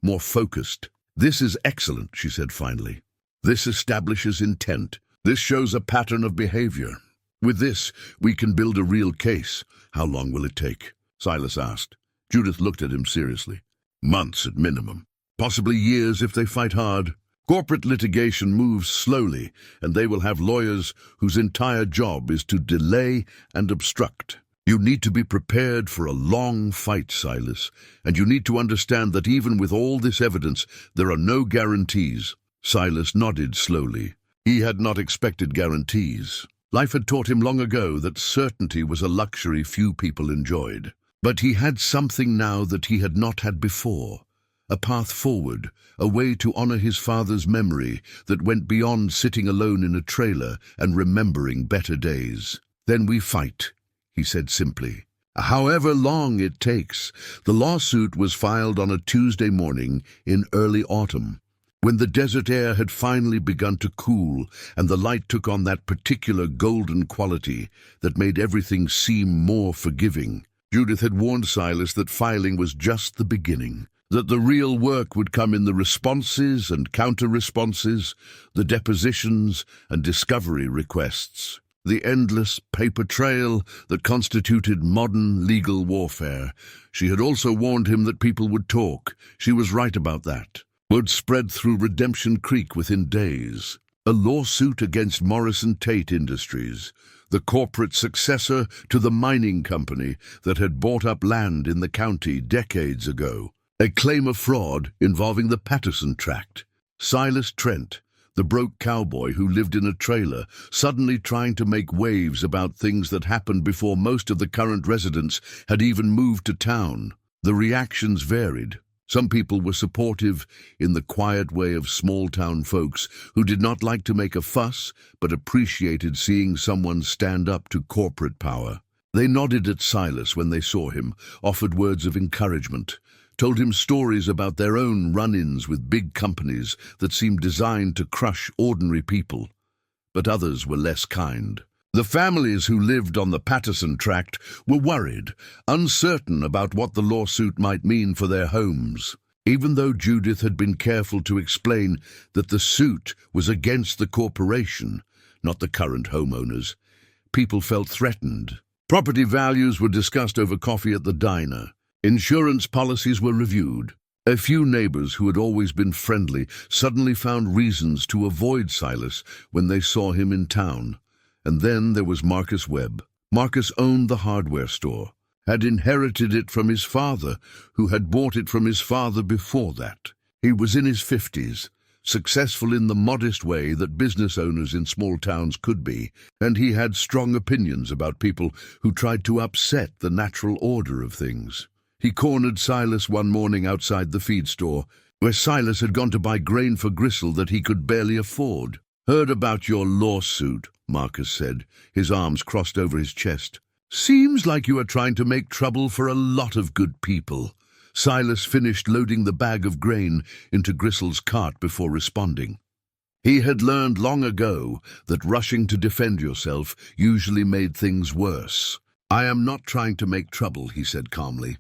more focused. "This is excellent," she said finally. "This establishes intent. This shows a pattern of behavior. With this, we can build a real case." "How long will it take?" Silas asked. Judith looked at him seriously. "Months at minimum. Possibly years if they fight hard. Corporate litigation moves slowly, and they will have lawyers whose entire job is to delay and obstruct. You need to be prepared for a long fight, Silas, and you need to understand that even with all this evidence, there are no guarantees." Silas nodded slowly. He had not expected guarantees. Life had taught him long ago that certainty was a luxury few people enjoyed. But he had something now that he had not had before. A path forward, a way to honor his father's memory that went beyond sitting alone in a trailer and remembering better days. "Then we fight," he said simply. "However long it takes." The lawsuit was filed on a Tuesday morning in early autumn, when the desert air had finally begun to cool and the light took on that particular golden quality that made everything seem more forgiving. Judith had warned Silas that filing was just the beginning, that the real work would come in the responses and counter-responses, the depositions and discovery requests, the endless paper trail that constituted modern legal warfare. She had also warned him that people would talk. She was right about that. Would spread through Redemption Creek within days. A lawsuit against Morrison Tate Industries, the corporate successor to the mining company that had bought up land in the county decades ago. A claim of fraud involving the Patterson Tract. Silas Trent, the broke cowboy who lived in a trailer, suddenly trying to make waves about things that happened before most of the current residents had even moved to town. The reactions varied. Some people were supportive in the quiet way of small-town folks who did not like to make a fuss but appreciated seeing someone stand up to corporate power. They nodded at Silas when they saw him, offered words of encouragement, told him stories about their own run-ins with big companies that seemed designed to crush ordinary people. But others were less kind. The families who lived on the Patterson Tract were worried, uncertain about what the lawsuit might mean for their homes. Even though Judith had been careful to explain that the suit was against the corporation, not the current homeowners, people felt threatened. Property values were discussed over coffee at the diner. Insurance policies were reviewed. A few neighbors who had always been friendly suddenly found reasons to avoid Silas when they saw him in town. And then there was Marcus Webb. Marcus owned the hardware store, had inherited it from his father, who had bought it from his father before that. He was in his 50s, successful in the modest way that business owners in small towns could be, and he had strong opinions about people who tried to upset the natural order of things. He cornered Silas one morning outside the feed store, where Silas had gone to buy grain for Gristle that he could barely afford. "Heard about your lawsuit," Marcus said, his arms crossed over his chest. "Seems like you are trying to make trouble for a lot of good people." Silas finished loading the bag of grain into Gristle's cart before responding. He had learned long ago that rushing to defend yourself usually made things worse. "I am not trying to make trouble," he said calmly.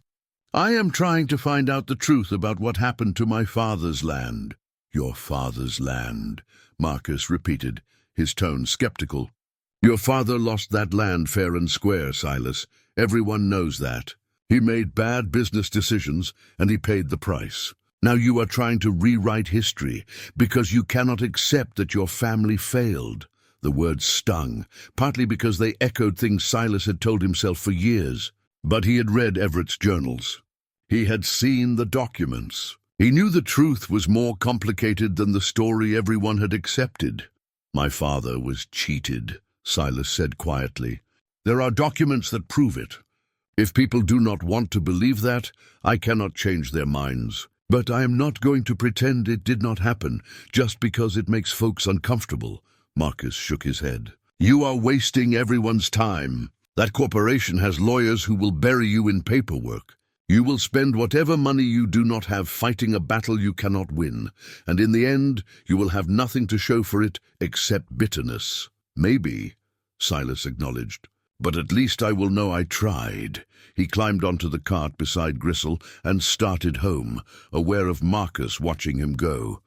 "I am trying to find out the truth about what happened to my father's land." "Your father's land," Marcus repeated, his tone skeptical. "Your father lost that land fair and square, Silas. Everyone knows that. He made bad business decisions, and he paid the price. Now you are trying to rewrite history because you cannot accept that your family failed. The words stung, partly because they echoed things Silas had told himself for years. But he had read Everett's journals. He had seen the documents. He knew the truth was more complicated than the story everyone had accepted. "My father was cheated," Silas said quietly. "There are documents that prove it. If people do not want to believe that, I cannot change their minds. But I am not going to pretend it did not happen, just because it makes folks uncomfortable." Marcus shook his head. "You are wasting everyone's time. That corporation has lawyers who will bury you in paperwork. You will spend whatever money you do not have fighting a battle you cannot win, and in the end, you will have nothing to show for it except bitterness." "Maybe," Silas acknowledged, "but at least I will know I tried." He climbed onto the cart beside Gristle and started home, aware of Marcus watching him go.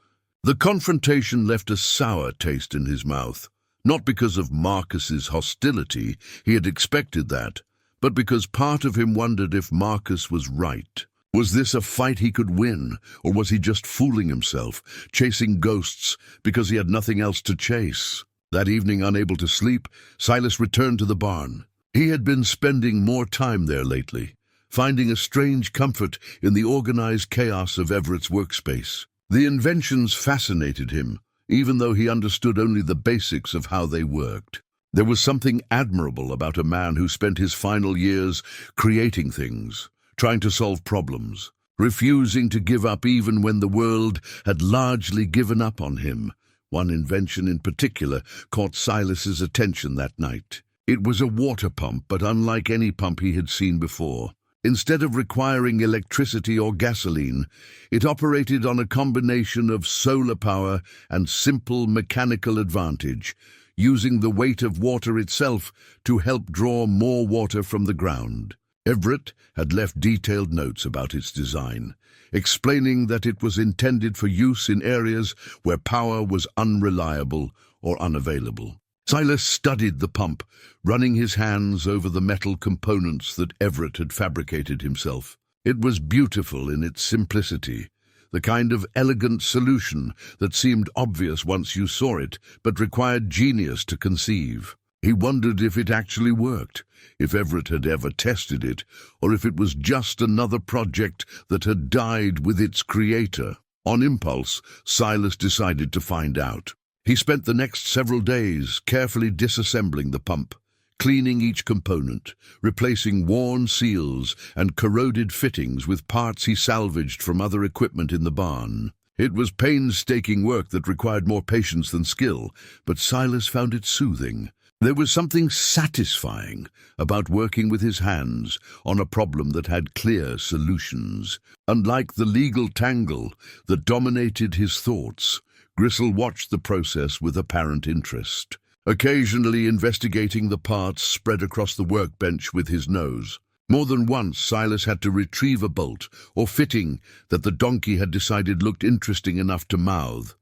The confrontation left a sour taste in his mouth, not because of Marcus's hostility, he had expected that, but because part of him wondered if Marcus was right. Was this a fight he could win, or was he just fooling himself, chasing ghosts because he had nothing else to chase? That evening, unable to sleep, Silas returned to the barn. He had been spending more time there lately, finding a strange comfort in the organized chaos of Everett's workspace. The inventions fascinated him, even though he understood only the basics of how they worked. There was something admirable about a man who spent his final years creating things, trying to solve problems, refusing to give up even when the world had largely given up on him. One invention in particular caught Silas's attention that night. It was a water pump, but unlike any pump he had seen before. Instead of requiring electricity or gasoline, it operated on a combination of solar power and simple mechanical advantage, using the weight of water itself to help draw more water from the ground. Everett had left detailed notes about its design, explaining that it was intended for use in areas where power was unreliable or unavailable. Silas studied the pump, running his hands over the metal components that Everett had fabricated himself. It was beautiful in its simplicity, the kind of elegant solution that seemed obvious once you saw it, but required genius to conceive. He wondered if it actually worked, if Everett had ever tested it, or if it was just another project that had died with its creator. On impulse, Silas decided to find out. He spent the next several days carefully disassembling the pump, cleaning each component, replacing worn seals and corroded fittings with parts he salvaged from other equipment in the barn. It was painstaking work that required more patience than skill, but Silas found it soothing. There was something satisfying about working with his hands on a problem that had clear solutions. Unlike the legal tangle that dominated his thoughts, Gristle watched the process with apparent interest, occasionally investigating the parts spread across the workbench with his nose. More than once, Silas had to retrieve a bolt or fitting that the donkey had decided looked interesting enough to mouth.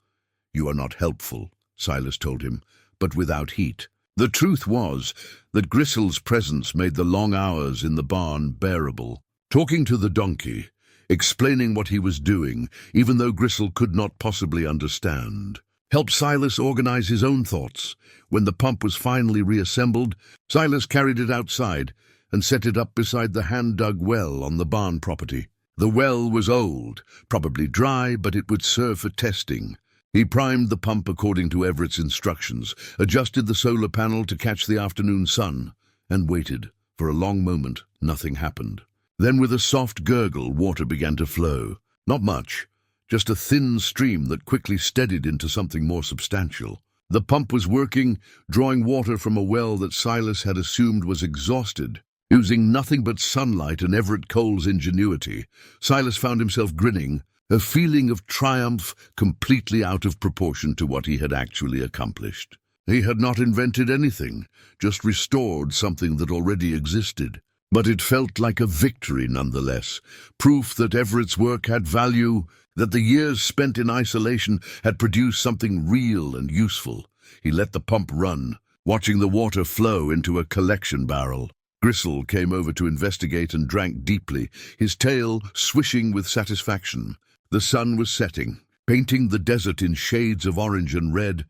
"You are not helpful," Silas told him, but without heat. The truth was that Gristle's presence made the long hours in the barn bearable. Talking to the donkey, explaining what he was doing, even though Gristle could not possibly understand, helped Silas organize his own thoughts. When the pump was finally reassembled, Silas carried it outside and set it up beside the hand-dug well on the barn property. The well was old, probably dry, but it would serve for testing. He primed the pump according to Everett's instructions, adjusted the solar panel to catch the afternoon sun, and waited. For a long moment, nothing happened. Then with a soft gurgle, water began to flow. Not much, just a thin stream that quickly steadied into something more substantial. The pump was working, drawing water from a well that Silas had assumed was exhausted. Using nothing but sunlight and Everett Cole's ingenuity, Silas found himself grinning, a feeling of triumph completely out of proportion to what he had actually accomplished. He had not invented anything, just restored something that already existed. But it felt like a victory nonetheless, proof that Everett's work had value, that the years spent in isolation had produced something real and useful. He let the pump run, watching the water flow into a collection barrel. Gristle came over to investigate and drank deeply, his tail swishing with satisfaction. The sun was setting, painting the desert in shades of orange and red,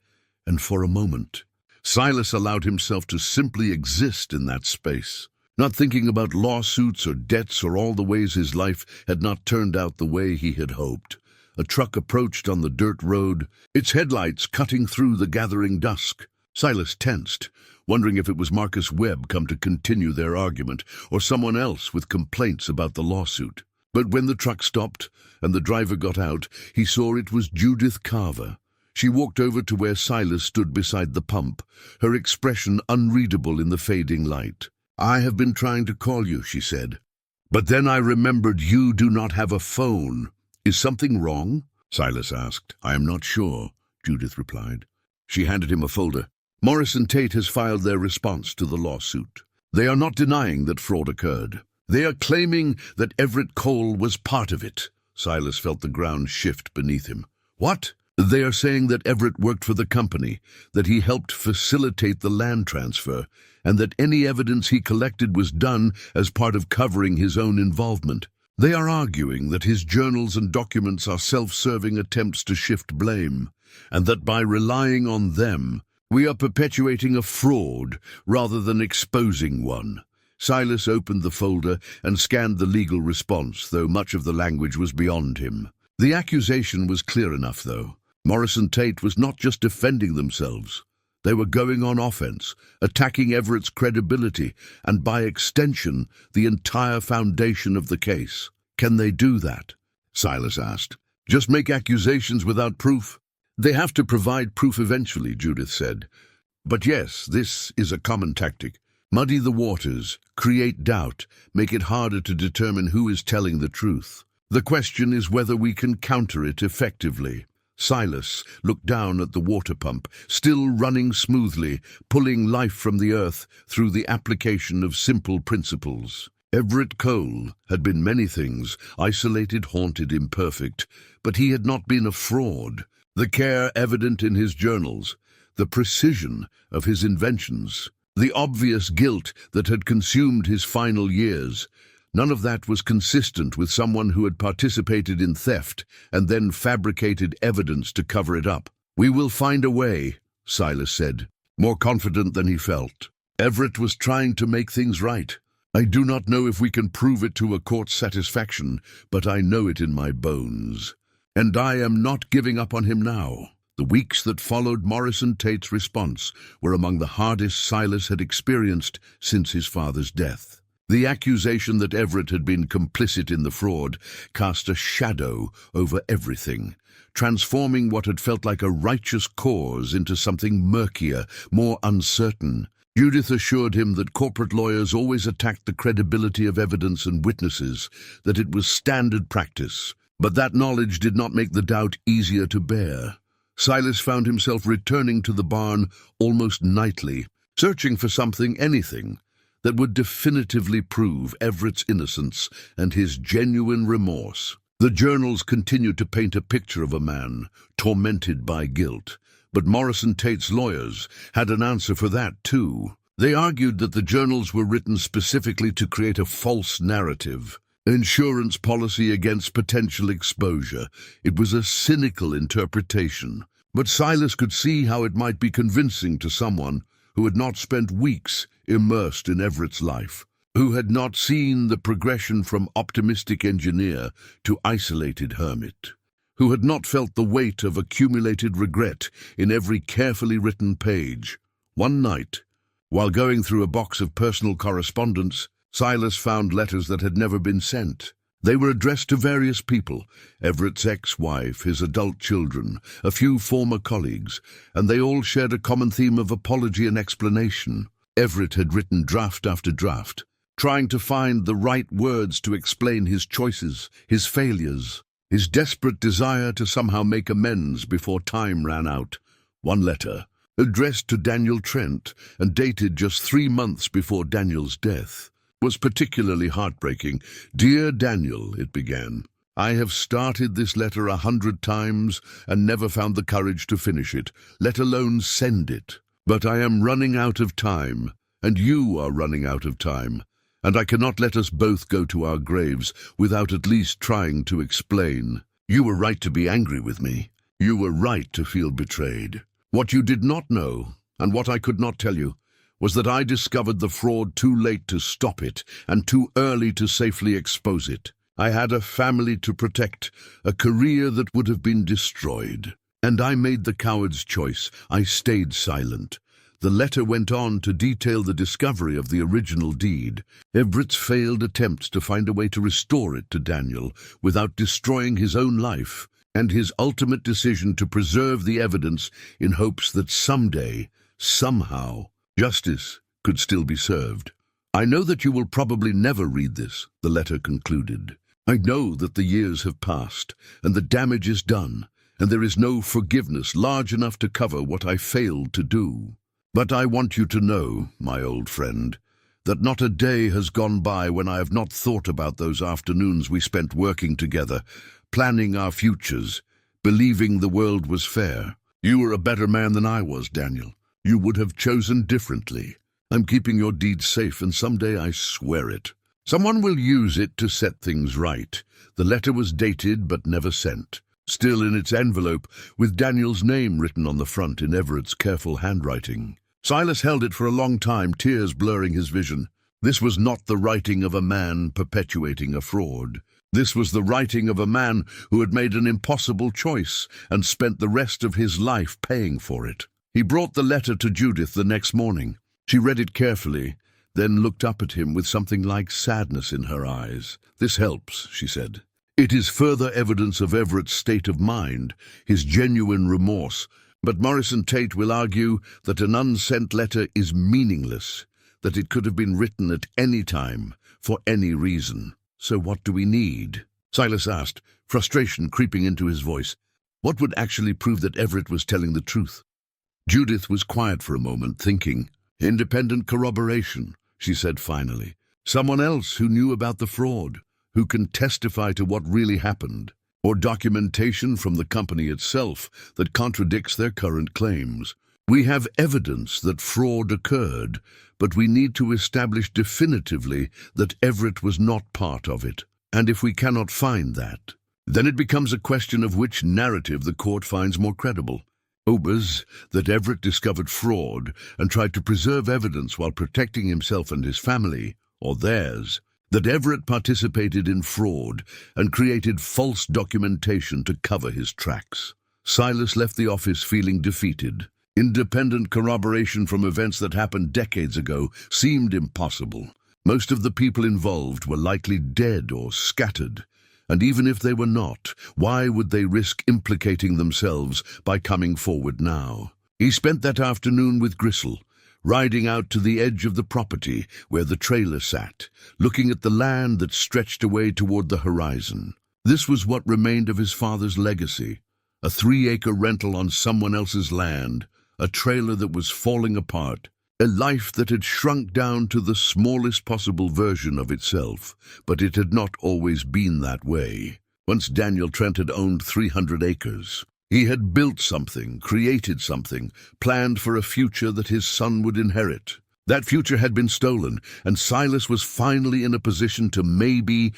and for a moment, Silas allowed himself to simply exist in that space, not thinking about lawsuits or debts or all the ways his life had not turned out the way he had hoped. A truck approached on the dirt road, its headlights cutting through the gathering dusk. Silas tensed, wondering if it was Marcus Webb come to continue their argument, or someone else with complaints about the lawsuit. But when the truck stopped and the driver got out, he saw it was Judith Carver. She walked over to where Silas stood beside the pump, her expression unreadable in the fading light. "I have been trying to call you," she said. "But then I remembered you do not have a phone. Is something wrong?" Silas asked. "I am not sure," Judith replied. She handed him a folder. "Morrison Tate has filed their response to the lawsuit. They are not denying that fraud occurred. They are claiming that Everett Cole was part of it." Silas felt the ground shift beneath him. "What?" "They are saying that Everett worked for the company, that he helped facilitate the land transfer, and that any evidence he collected was done as part of covering his own involvement. They are arguing that his journals and documents are self-serving attempts to shift blame, and that by relying on them, we are perpetuating a fraud rather than exposing one." Silas opened the folder and scanned the legal response, though much of the language was beyond him. The accusation was clear enough, though. Morrison Tate was not just defending themselves. They were going on offense, attacking Everett's credibility, and by extension, the entire foundation of the case. "Can they do that?" Silas asked. "Just make accusations without proof?" "They have to provide proof eventually," Judith said. "But yes, this is a common tactic. Muddy the waters, create doubt, make it harder to determine who is telling the truth. The question is whether we can counter it effectively." Silas looked down at the water pump, still running smoothly, pulling life from the earth through the application of simple principles. Everett Cole had been many things, isolated, haunted, imperfect, but he had not been a fraud. The care evident in his journals, the precision of his inventions, the obvious guilt that had consumed his final years, none of that was consistent with someone who had participated in theft and then fabricated evidence to cover it up. "We will find a way," Silas said, more confident than he felt. "Everett was trying to make things right. I do not know if we can prove it to a court's satisfaction, but I know it in my bones. And I am not giving up on him now." The weeks that followed Morrison Tate's response were among the hardest Silas had experienced since his father's death. The accusation that Everett had been complicit in the fraud cast a shadow over everything, transforming what had felt like a righteous cause into something murkier, more uncertain. Judith assured him that corporate lawyers always attacked the credibility of evidence and witnesses, that it was standard practice. But that knowledge did not make the doubt easier to bear. Silas found himself returning to the barn almost nightly, searching for something, anything, that would definitively prove Everett's innocence and his genuine remorse. The journals continued to paint a picture of a man tormented by guilt, but Morrison Tate's lawyers had an answer for that too. They argued that the journals were written specifically to create a false narrative, insurance policy against potential exposure. It was a cynical interpretation, but Silas could see how it might be convincing to someone who had not spent weeks immersed in Everett's life, who had not seen the progression from optimistic engineer to isolated hermit, who had not felt the weight of accumulated regret in every carefully written page. One night, while going through a box of personal correspondence, Silas found letters that had never been sent. They were addressed to various people, Everett's ex-wife, his adult children, a few former colleagues, and they all shared a common theme of apology and explanation. Everett had written draft after draft, trying to find the right words to explain his choices, his failures, his desperate desire to somehow make amends before time ran out. One letter, addressed to Daniel Trent and dated just 3 months before Daniel's death, was particularly heartbreaking. "Dear Daniel," it began, "I have started this letter 100 times and never found the courage to finish it, let alone send it. But I am running out of time, and you are running out of time, and I cannot let us both go to our graves without at least trying to explain. You were right to be angry with me. You were right to feel betrayed. What you did not know And what I could not tell you was that I discovered the fraud too late to stop it and too early to safely expose it. I had a family to protect, a career that would have been destroyed. And I made the coward's choice. I stayed silent. The letter went on to detail the discovery of the original deed, Everett's failed attempts to find a way to restore it to Daniel without destroying his own life, and his ultimate decision to preserve the evidence in hopes that someday, somehow, justice could still be served. I know that you will probably never read this, the letter concluded. I know that the years have passed, and the damage is done, and there is no forgiveness large enough to cover what I failed to do. But I want you to know, my old friend, that not a day has gone by when I have not thought about those afternoons we spent working together, planning our futures, believing the world was fair. You were a better man than I was, Daniel. You would have chosen differently. I'm keeping your deed safe, and someday I swear it. Someone will use it to set things right. The letter was dated but never sent, still in its envelope, with Daniel's name written on the front in Everett's careful handwriting. Silas held it for a long time, tears blurring his vision. This was not the writing of a man perpetuating a fraud. This was the writing of a man who had made an impossible choice and spent the rest of his life paying for it. He brought the letter to Judith the next morning. She read it carefully, then looked up at him with something like sadness in her eyes. "This helps," she said. "It is further evidence of Everett's state of mind, his genuine remorse. But Morrison Tate will argue that an unsent letter is meaningless, that it could have been written at any time, for any reason. So what do we need?" Silas asked, frustration creeping into his voice. What would actually prove that Everett was telling the truth? Judith was quiet for a moment, thinking. "Independent corroboration," she said finally. "Someone else who knew about the fraud, who can testify to what really happened. Or documentation from the company itself that contradicts their current claims. We have evidence that fraud occurred, but we need to establish definitively that Everett was not part of it. And if we cannot find that, then it becomes a question of which narrative the court finds more credible. Obers, that Everett discovered fraud and tried to preserve evidence while protecting himself and his family, or theirs, that Everett participated in fraud and created false documentation to cover his tracks. Silas left the office feeling defeated. Independent corroboration from events that happened decades ago seemed impossible. Most of the people involved were likely dead or scattered. And even if they were not, why would they risk implicating themselves by coming forward now? He spent that afternoon with Gristle, riding out to the edge of the property where the trailer sat, looking at the land that stretched away toward the horizon. This was what remained of his father's legacy, a 3-acre rental on someone else's land, a trailer that was falling apart, a life that had shrunk down to the smallest possible version of itself, but it had not always been that way. Once Daniel Trent had owned 300 acres. He had built something, created something, planned for a future that his son would inherit. That future had been stolen, and Silas was finally in a position to maybe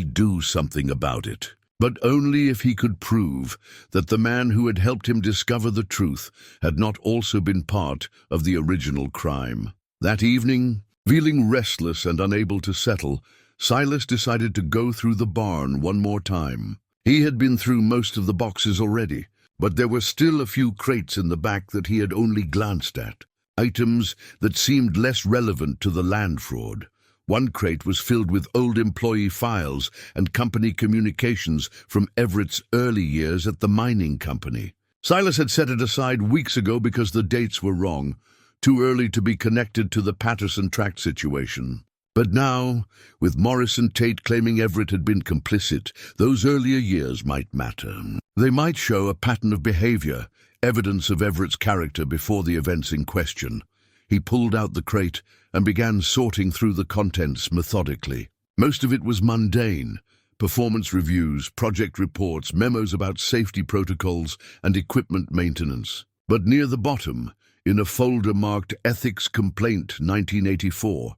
do something about it. But only if he could prove that the man who had helped him discover the truth had not also been part of the original crime. That evening, feeling restless and unable to settle, Silas decided to go through the barn one more time. He had been through most of the boxes already, but there were still a few crates in the back that he had only glanced at, items that seemed less relevant to the land fraud. One crate was filled with old employee files and company communications from Everett's early years at the mining company. Silas had set it aside weeks ago because the dates were wrong, too early to be connected to the Patterson tract situation. But now, with Morrison Tate claiming Everett had been complicit, those earlier years might matter. They might show a pattern of behavior, evidence of Everett's character before the events in question. He pulled out the crate and began sorting through the contents methodically. Most of it was mundane: performance reviews, project reports, memos about safety protocols and equipment maintenance. But near the bottom, in a folder marked Ethics Complaint 1984,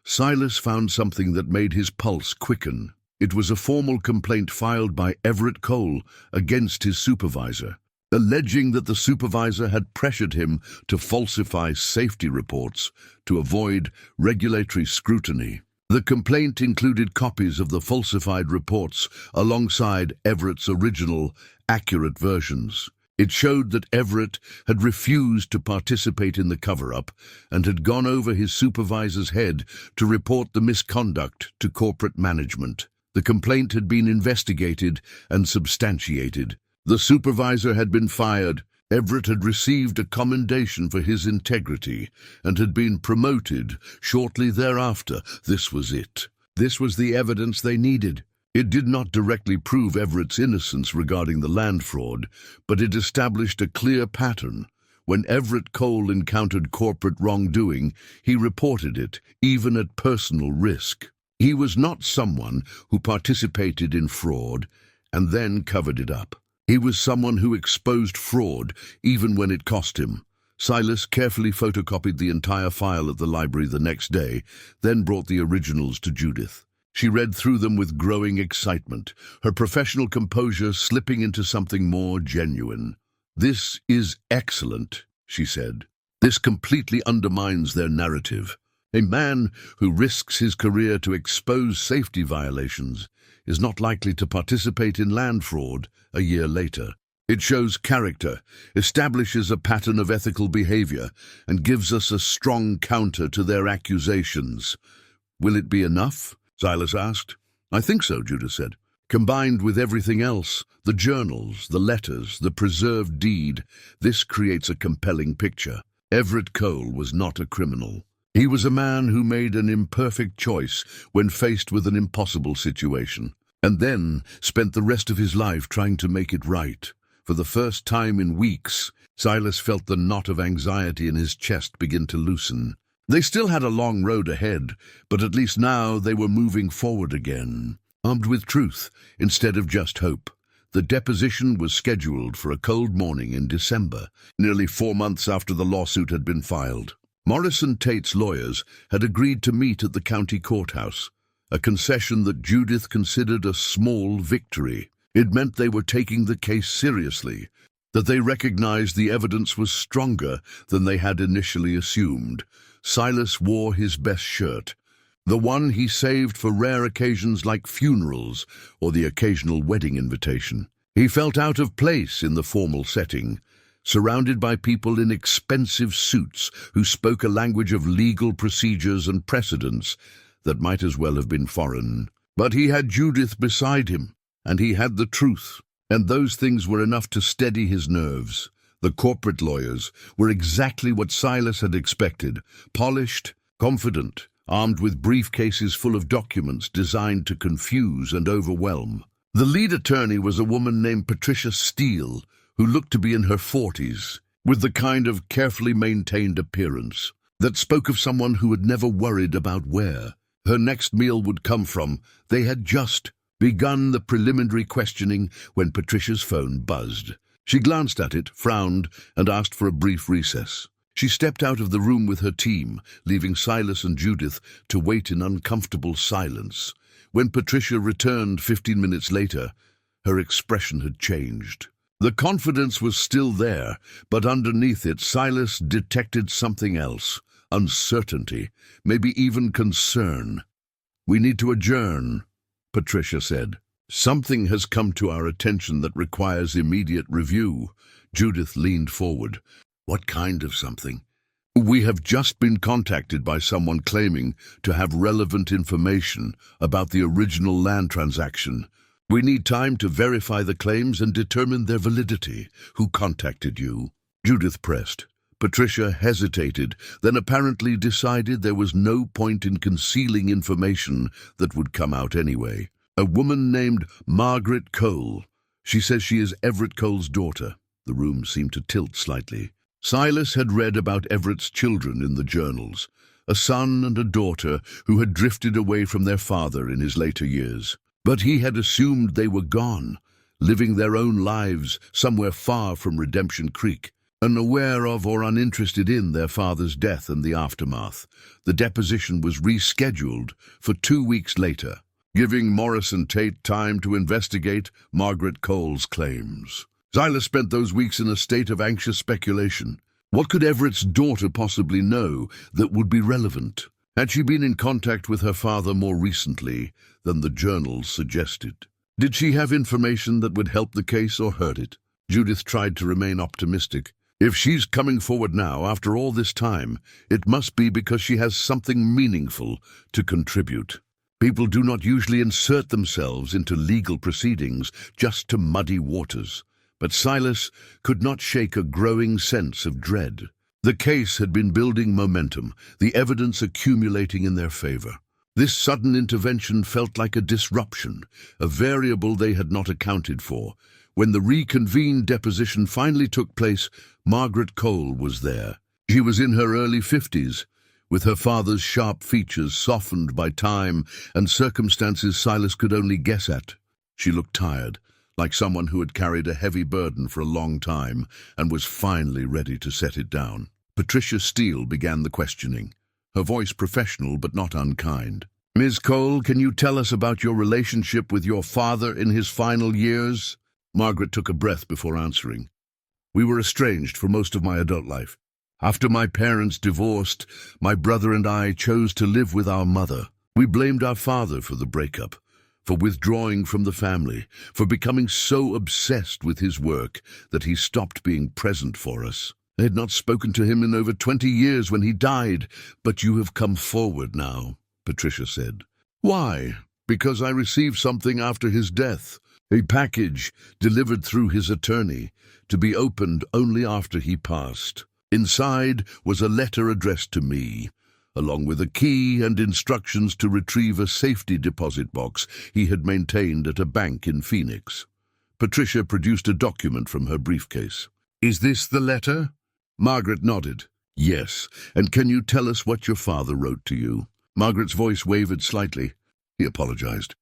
Silas found something that made his pulse quicken. It was a formal complaint filed by Everett Cole against his supervisor. alleging that the supervisor had pressured him to falsify safety reports to avoid regulatory scrutiny. The complaint included copies of the falsified reports alongside Everett's original, accurate versions. It showed that Everett had refused to participate in the cover-up and had gone over his supervisor's head to report the misconduct to corporate management. The complaint had been investigated and substantiated. The supervisor had been fired. Everett had received a commendation for his integrity and had been promoted shortly thereafter. This was it. This was the evidence they needed. It did not directly prove Everett's innocence regarding the land fraud, but it established a clear pattern. When Everett Cole encountered corporate wrongdoing, he reported it, even at personal risk. He was not someone who participated in fraud and then covered it up. He was someone who exposed fraud, even when it cost him. Silas carefully photocopied the entire file at the library the next day, then brought the originals to Judith. She read through them with growing excitement, her professional composure slipping into something more genuine. "This is excellent," she said. "This completely undermines their narrative. A man who risks his career to expose safety violations is not likely to participate in land fraud a year later. It shows character, establishes a pattern of ethical behavior, and gives us a strong counter to their accusations." "Will it be enough?" Silas asked. "I think so," Judith said. "Combined with everything else, the journals, the letters, the preserved deed, this creates a compelling picture. Everett Cole was not a criminal. He was a man who made an imperfect choice when faced with an impossible situation, and then spent the rest of his life trying to make it right. For the first time in weeks, Silas felt the knot of anxiety in his chest begin to loosen. They still had a long road ahead, but at least now they were moving forward again, armed with truth instead of just hope. The deposition was scheduled for a cold morning in December, nearly 4 months after the lawsuit had been filed. Morrison Tate's lawyers had agreed to meet at the county courthouse, a concession that Judith considered a small victory. It meant they were taking the case seriously, that they recognized the evidence was stronger than they had initially assumed. Silas wore his best shirt, the one he saved for rare occasions like funerals or the occasional wedding invitation. He felt out of place in the formal setting, surrounded by people in expensive suits who spoke a language of legal procedures and precedents that might as well have been foreign. But he had Judith beside him, and he had the truth, and those things were enough to steady his nerves. The corporate lawyers were exactly what Silas had expected, polished, confident, armed with briefcases full of documents designed to confuse and overwhelm. The lead attorney was a woman named Patricia Steele, who looked to be in her 40s, with the kind of carefully maintained appearance that spoke of someone who had never worried about where her next meal would come from. They had just begun the preliminary questioning when Patricia's phone buzzed. She glanced at it, frowned, and asked for a brief recess. She stepped out of the room with her team, leaving Silas and Judith to wait in uncomfortable silence. When Patricia returned 15 minutes later, her expression had changed. The confidence was still there, but underneath it, Silas detected something else. Uncertainty, maybe even concern. "We need to adjourn," Patricia said. "Something has come to our attention that requires immediate review." Judith leaned forward. "What kind of something?" "We have just been contacted by someone claiming to have relevant information about the original land transaction. We need time to verify the claims and determine their validity." "Who contacted you?" Judith pressed. Patricia hesitated, then apparently decided there was no point in concealing information that would come out anyway. "A woman named Margaret Cole. She says she is Everett Cole's daughter." The room seemed to tilt slightly. Silas had read about Everett's children in the journals, a son and a daughter who had drifted away from their father in his later years. But he had assumed they were gone, living their own lives somewhere far from Redemption Creek, unaware of or uninterested in their father's death and the aftermath. The deposition was rescheduled for 2 weeks later, giving Morrison Tate time to investigate Margaret Cole's claims. Silas spent those weeks in a state of anxious speculation. What could Everett's daughter possibly know that would be relevant? Had she been in contact with her father more recently than the journals suggested? Did she have information that would help the case or hurt it? Judith tried to remain optimistic. If she's coming forward now, after all this time, it must be because she has something meaningful to contribute. People do not usually insert themselves into legal proceedings just to muddy waters. But Silas could not shake a growing sense of dread. The case had been building momentum, the evidence accumulating in their favor. This sudden intervention felt like a disruption, a variable they had not accounted for. When the reconvened deposition finally took place, Margaret Cole was there. She was in her early 50s, with her father's sharp features softened by time and circumstances Silas could only guess at. She looked tired, like someone who had carried a heavy burden for a long time and was finally ready to set it down. Patricia Steele began the questioning, her voice professional but not unkind. "Ms. Cole, can you tell us about your relationship with your father in his final years?" Margaret took a breath before answering. "We were estranged for most of my adult life. After my parents divorced, my brother and I chose to live with our mother. We blamed our father for the breakup, for withdrawing from the family, for becoming so obsessed with his work that he stopped being present for us. I had not spoken to him in over 20 years when he died, but you have come forward now," Patricia said. "Why?" "Because I received something after his death, a package delivered through his attorney, to be opened only after he passed. Inside was a letter addressed to me, along with a key and instructions to retrieve a safety deposit box he had maintained at a bank in Phoenix." Patricia produced a document from her briefcase. "Is this the letter?" Margaret nodded. "Yes, and can you tell us what your father wrote to you?" Margaret's voice wavered slightly. He apologized.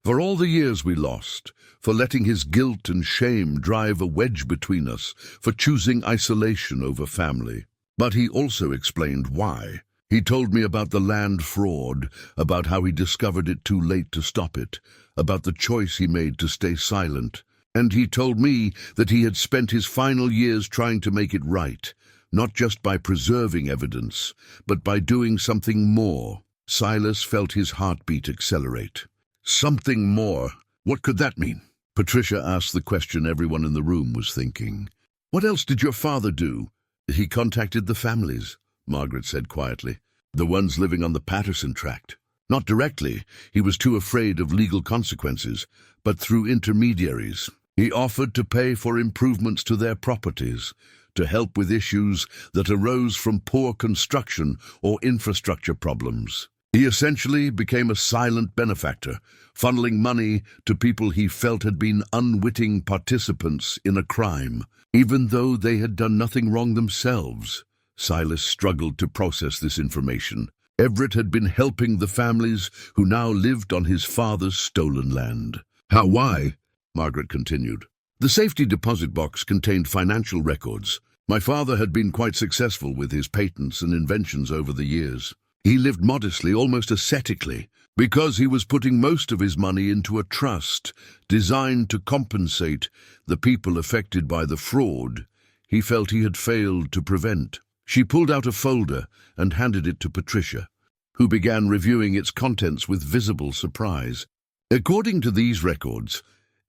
"For all the years we lost, for letting his guilt and shame drive a wedge between us, for choosing isolation over family." But he also explained why. He told me about the land fraud, about how he discovered it too late to stop it, about the choice he made to stay silent. And he told me that he had spent his final years trying to make it right, not just by preserving evidence, but by doing something more. Silas felt his heartbeat accelerate. Something more? What could that mean? Patricia asked the question everyone in the room was thinking. "What else did your father do?" "He contacted the families," Margaret said quietly. "The ones living on the Patterson tract. Not directly, he was too afraid of legal consequences, but through intermediaries. He offered to pay for improvements to their properties, to help with issues that arose from poor construction or infrastructure problems. He essentially became a silent benefactor, funneling money to people he felt had been unwitting participants in a crime, even though they had done nothing wrong themselves." Silas struggled to process this information. Everett had been helping the families who now lived on his father's stolen land. Why? Margaret continued. "The safety deposit box contained financial records. My father had been quite successful with his patents and inventions over the years. He lived modestly, almost ascetically, because he was putting most of his money into a trust designed to compensate the people affected by the fraud he felt he had failed to prevent." She pulled out a folder and handed it to Patricia, who began reviewing its contents with visible surprise. According to these records,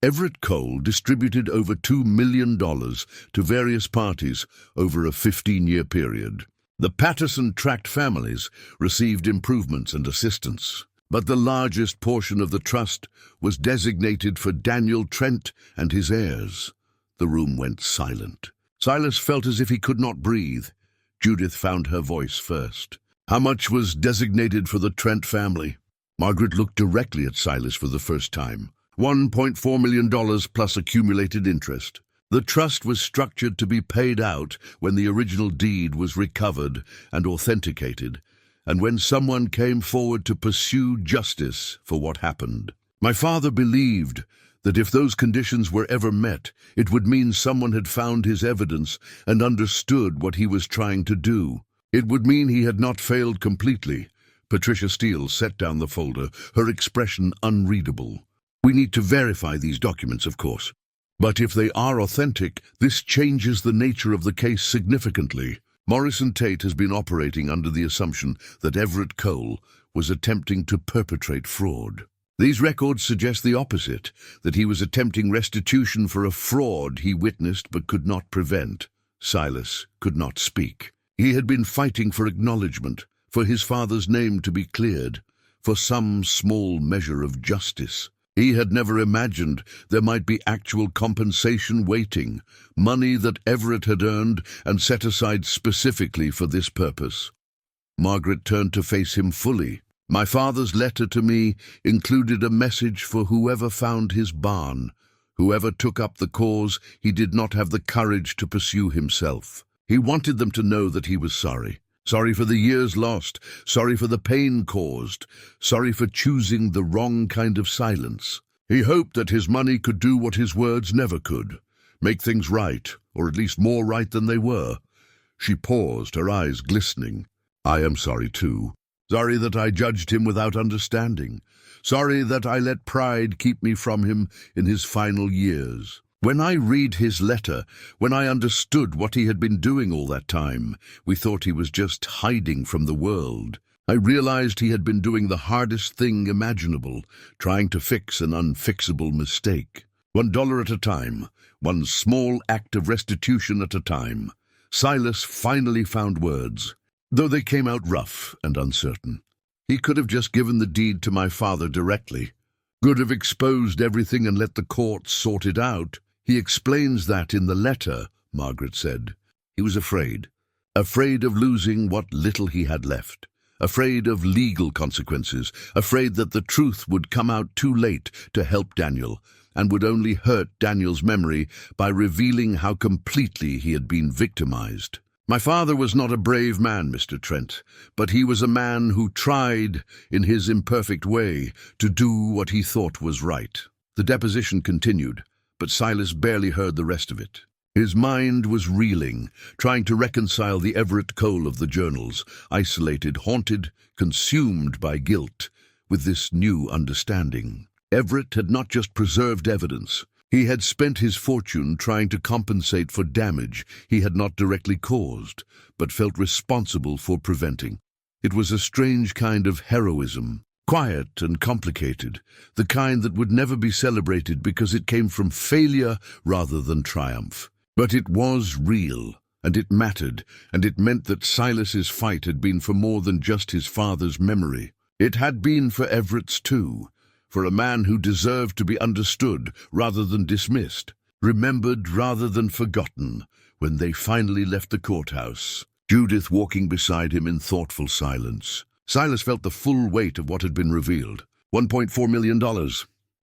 Everett Cole distributed over $2 million to various parties over a 15-year period. The Patterson tract families received improvements and assistance, but the largest portion of the trust was designated for Daniel Trent and his heirs. The room went silent. Silas felt as if he could not breathe. Judith found her voice first. "How much was designated for the Trent family?" Margaret looked directly at Silas for the first time. $1.4 million plus accumulated interest. The trust was structured to be paid out when the original deed was recovered and authenticated, and when someone came forward to pursue justice for what happened. My father believed that if those conditions were ever met, it would mean someone had found his evidence and understood what he was trying to do. It would mean he had not failed completely. Patricia Steele set down the folder, her expression unreadable. "We need to verify these documents, of course. But if they are authentic, this changes the nature of the case significantly. Morrison Tate has been operating under the assumption that Everett Cole was attempting to perpetrate fraud. These records suggest the opposite, that he was attempting restitution for a fraud he witnessed but could not prevent. Silas could not speak. He had been fighting for acknowledgement, for his father's name to be cleared, for some small measure of justice. He had never imagined there might be actual compensation waiting, money that Everett had earned and set aside specifically for this purpose. Margaret turned to face him fully. My father's letter to me included a message for whoever found his barn. Whoever took up the cause, he did not have the courage to pursue himself. He wanted them to know that he was sorry. Sorry for the years lost, sorry for the pain caused, sorry for choosing the wrong kind of silence. He hoped that his money could do what his words never could, make things right, or at least more right than they were. She paused, her eyes glistening. I am sorry too. Sorry that I judged him without understanding. Sorry that I let pride keep me from him in his final years. When I read his letter, when I understood what he had been doing all that time, we thought he was just hiding from the world. I realized he had been doing the hardest thing imaginable, trying to fix an unfixable mistake. $1 at a time, one small act of restitution at a time. Silas finally found words, though they came out rough and uncertain. He could have just given the deed to my father directly, could have exposed everything and let the courts sort it out. He explains that in the letter, Margaret said. He was afraid of losing what little he had left, afraid of legal consequences, afraid that the truth would come out too late to help Daniel, and would only hurt Daniel's memory by revealing how completely he had been victimized. My father was not a brave man, Mr. Trent, but he was a man who tried, in his imperfect way, to do what he thought was right. The deposition continued, but Silas barely heard the rest of it. His mind was reeling, trying to reconcile the Everett Cole of the journals, isolated, haunted, consumed by guilt, with this new understanding. Everett had not just preserved evidence. He had spent his fortune trying to compensate for damage he had not directly caused, but felt responsible for preventing. It was a strange kind of heroism, quiet and complicated, the kind that would never be celebrated because it came from failure rather than triumph. But it was real, and it mattered, and it meant that Silas's fight had been for more than just his father's memory. It had been for Everett's too, for a man who deserved to be understood rather than dismissed, remembered rather than forgotten. When they finally left the courthouse, Judith walking beside him in thoughtful silence, Silas felt the full weight of what had been revealed. $1.4 million.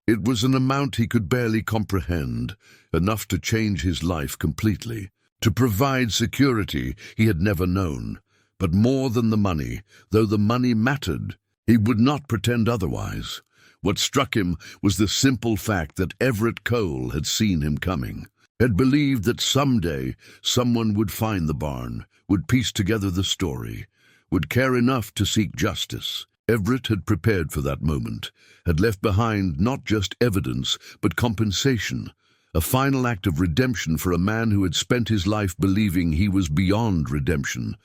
It was an amount he could barely comprehend, enough to change his life completely, to provide security he had never known. But more than the money, though the money mattered, he would not pretend otherwise. What struck him was the simple fact that Everett Cole had seen him coming, had believed that someday someone would find the barn, would piece together the story, would care enough to seek justice. Everett had prepared for that moment, had left behind not just evidence, but compensation, a final act of redemption for a man who had spent his life believing he was beyond redemption.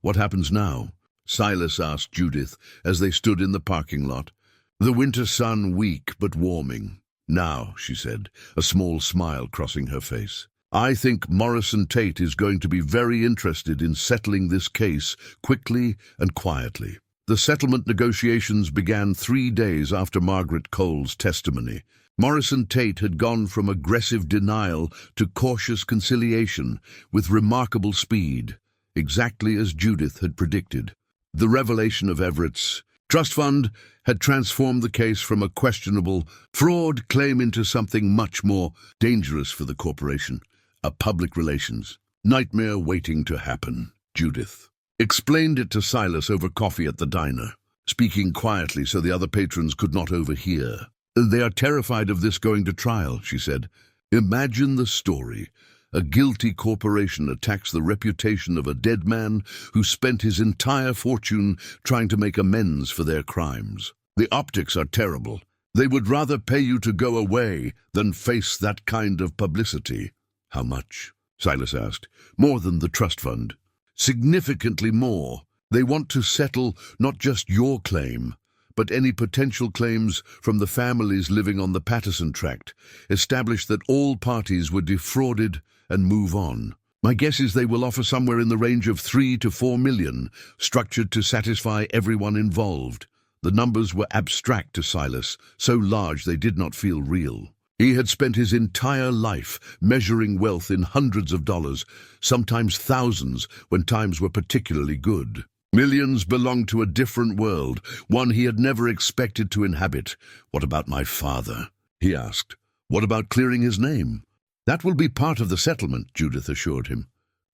What happens now? Silas asked Judith as they stood in the parking lot, the winter sun weak but warming. Now, she said, a small smile crossing her face, I think Morrison Tate is going to be very interested in settling this case quickly and quietly. The settlement negotiations began 3 days after Margaret Cole's testimony. Morrison Tate had gone from aggressive denial to cautious conciliation with remarkable speed, exactly as Judith had predicted. The revelation of Everett's trust fund had transformed the case from a questionable fraud claim into something much more dangerous for the corporation, a public relations nightmare waiting to happen. Judith explained it to Silas over coffee at the diner, speaking quietly so the other patrons could not overhear. They are terrified of this going to trial, she said. Imagine the story. A guilty corporation attacks the reputation of a dead man who spent his entire fortune trying to make amends for their crimes. The optics are terrible. They would rather pay you to go away than face that kind of publicity. How much? Silas asked. More than the trust fund. Significantly more. They want to settle not just your claim, but any potential claims from the families living on the Patterson tract, establish that all parties were defrauded and move on. My guess is they will offer somewhere in the range of 3 to 4 million, structured to satisfy everyone involved. The numbers were abstract to Silas, so large they did not feel real. He had spent his entire life measuring wealth in hundreds of dollars, sometimes thousands when times were particularly good. Millions belonged to a different world, one he had never expected to inhabit. What about my father? He asked. What about clearing his name? That will be part of the settlement, Judith assured him.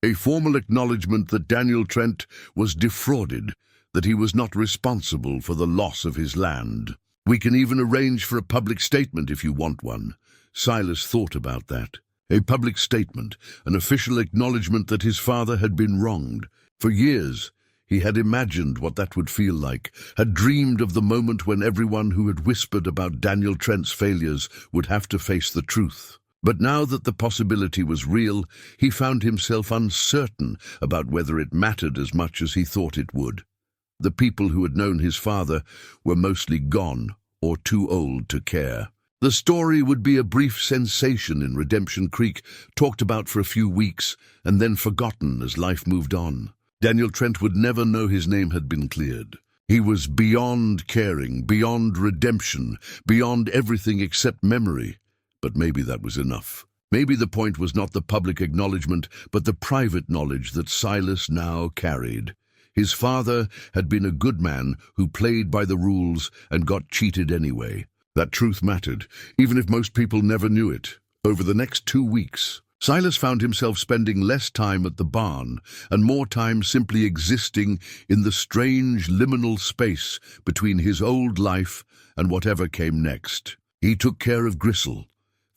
A formal acknowledgement that Daniel Trent was defrauded, that he was not responsible for the loss of his land. We can even arrange for a public statement if you want one. Silas thought about that. A public statement, an official acknowledgement that his father had been wronged. For years, he had imagined what that would feel like, had dreamed of the moment when everyone who had whispered about Daniel Trent's failures would have to face the truth. But now that the possibility was real, he found himself uncertain about whether it mattered as much as he thought it would. The people who had known his father were mostly gone or too old to care. The story would be a brief sensation in Redemption Creek, talked about for a few weeks and then forgotten as life moved on. Daniel Trent would never know his name had been cleared. He was beyond caring, beyond redemption, beyond everything except memory. But maybe that was enough. Maybe the point was not the public acknowledgement, but the private knowledge that Silas now carried. His father had been a good man who played by the rules and got cheated anyway. That truth mattered, even if most people never knew it. Over the next 2 weeks, Silas found himself spending less time at the barn and more time simply existing in the strange liminal space between his old life and whatever came next. He took care of Gristle,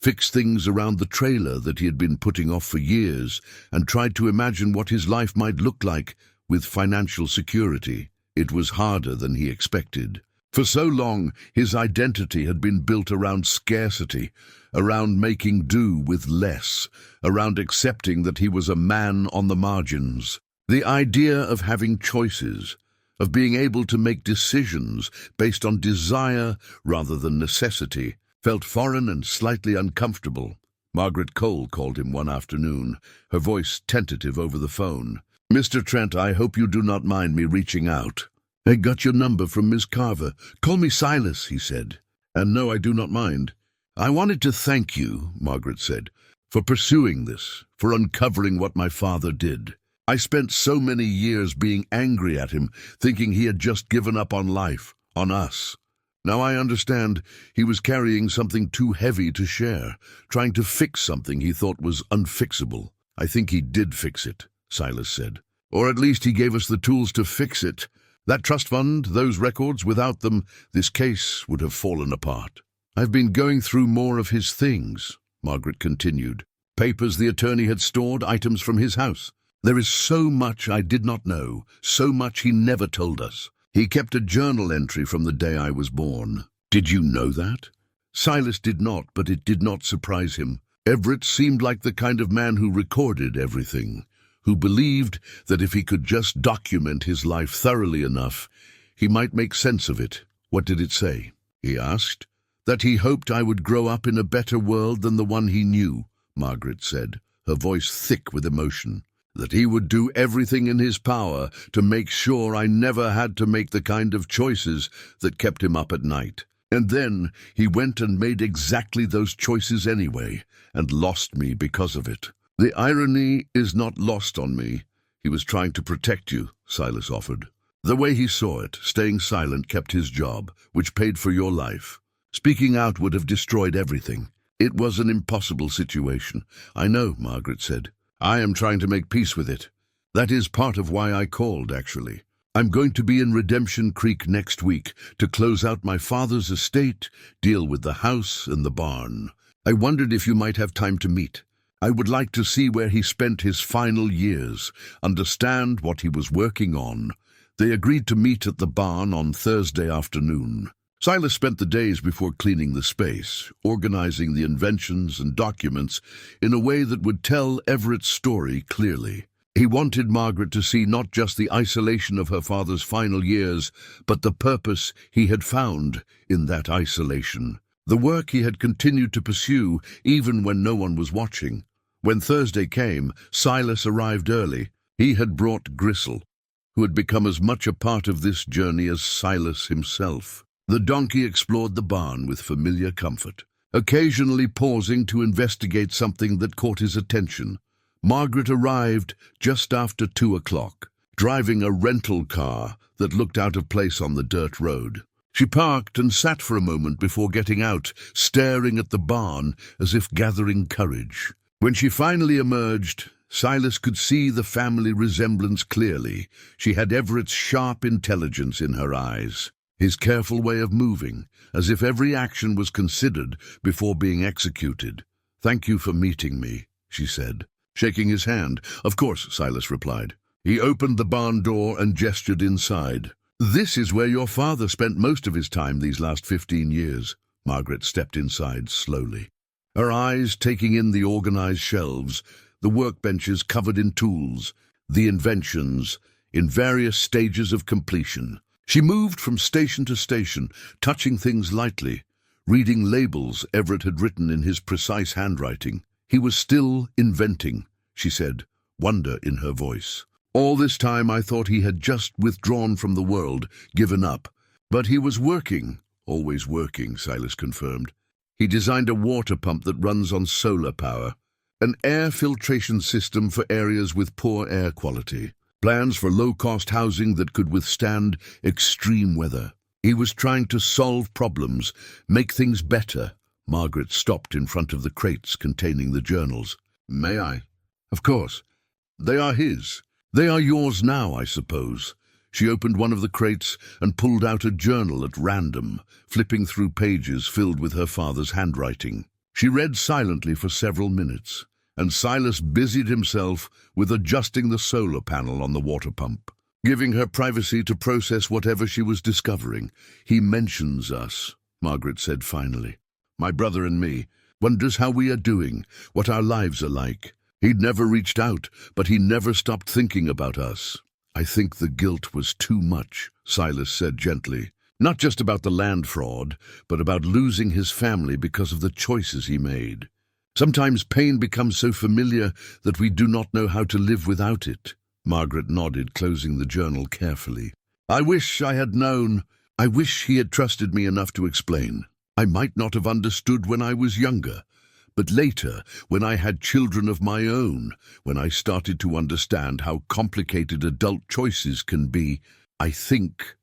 fixed things around the trailer that he had been putting off for years, and tried to imagine what his life might look like with financial security. It was harder than he expected. For so long, his identity had been built around scarcity, around making do with less, around accepting that he was a man on the margins. The idea of having choices, of being able to make decisions based on desire rather than necessity, felt foreign and slightly uncomfortable. Everett Cole called him one afternoon, her voice tentative over the phone. "Mr. Trent, I hope you do not mind me reaching out. I got your number from Miss Carver. Call me Silas," he said. "And no, I do not mind." "I wanted to thank you," Margaret said, "for pursuing this, for uncovering what my father did. I spent so many years being angry at him, thinking he had just given up on life, on us. Now I understand he was carrying something too heavy to share, trying to fix something he thought was unfixable. I think he did fix it," Silas said. "Or at least he gave us the tools to fix it. That trust fund, those records, without them, this case would have fallen apart." "I've been going through more of his things," Margaret continued. "Papers the attorney had stored, items from his house. There is so much I did not know, so much he never told us. He kept a journal entry from the day I was born." "Did you know that?" Silas did not, but it did not surprise him. Everett seemed like the kind of man who recorded everything, who believed that if he could just document his life thoroughly enough, he might make sense of it. "What did it say?" he asked. "That he hoped I would grow up in a better world than the one he knew," Margaret said, her voice thick with emotion. "That he would do everything in his power to make sure I never had to make the kind of choices that kept him up at night. And then he went and made exactly those choices anyway, and lost me because of it. The irony is not lost on me. He was trying to protect you," Silas offered. "The way he saw it, staying silent kept his job, which paid for your life. Speaking out would have destroyed everything. It was an impossible situation." "I know," Margaret said. "I am trying to make peace with it. That is part of why I called, actually. I'm going to be in Redemption Creek next week to close out my father's estate, deal with the house and the barn. I wondered if you might have time to meet. I would like to see where he spent his final years, understand what he was working on." They agreed to meet at the barn on Thursday afternoon. Silas spent the days before cleaning the space, organizing the inventions and documents in a way that would tell Everett's story clearly. He wanted Margaret to see not just the isolation of her father's final years, but the purpose he had found in that isolation. The work he had continued to pursue even when no one was watching. When Thursday came, Silas arrived early. He had brought Gristle, who had become as much a part of this journey as Silas himself. The donkey explored the barn with familiar comfort, occasionally pausing to investigate something that caught his attention. Margaret arrived just after 2 o'clock, driving a rental car that looked out of place on the dirt road. She parked and sat for a moment before getting out, staring at the barn as if gathering courage. When she finally emerged, Silas could see the family resemblance clearly. She had Everett's sharp intelligence in her eyes, his careful way of moving, as if every action was considered before being executed. "Thank you for meeting me," she said, shaking his hand. "Of course," Silas replied. He opened the barn door and gestured inside. "This is where your father spent most of his time these last 15 years. Margaret stepped inside slowly, her eyes taking in the organized shelves, the workbenches covered in tools, the inventions in various stages of completion. She moved from station to station, touching things lightly, reading labels Everett had written in his precise handwriting. "He was still inventing," she said, wonder in her voice. "All this time I thought he had just withdrawn from the world, given up. But he was working." "Always working," Silas confirmed. "He designed a water pump that runs on solar power, an air filtration system for areas with poor air quality, plans for low-cost housing that could withstand extreme weather. He was trying to solve problems, make things better." Margaret stopped in front of the crates containing the journals. "May I?" "Of course. They are his. They are yours now, I suppose." She opened one of the crates and pulled out a journal at random, flipping through pages filled with her father's handwriting. She read silently for several minutes, and Silas busied himself with adjusting the solar panel on the water pump, giving her privacy to process whatever she was discovering. "He mentions us," Margaret said finally. "My brother and me. Wonders how we are doing, what our lives are like. He'd never reached out, but he never stopped thinking about us." "I think the guilt was too much," Silas said gently. "Not just about the land fraud, but about losing his family because of the choices he made. Sometimes pain becomes so familiar that we do not know how to live without it." Margaret nodded, closing the journal carefully. "I wish I had known. I wish he had trusted me enough to explain. I might not have understood when I was younger. But later, when I had children of my own, when I started to understand how complicated adult choices can be, I think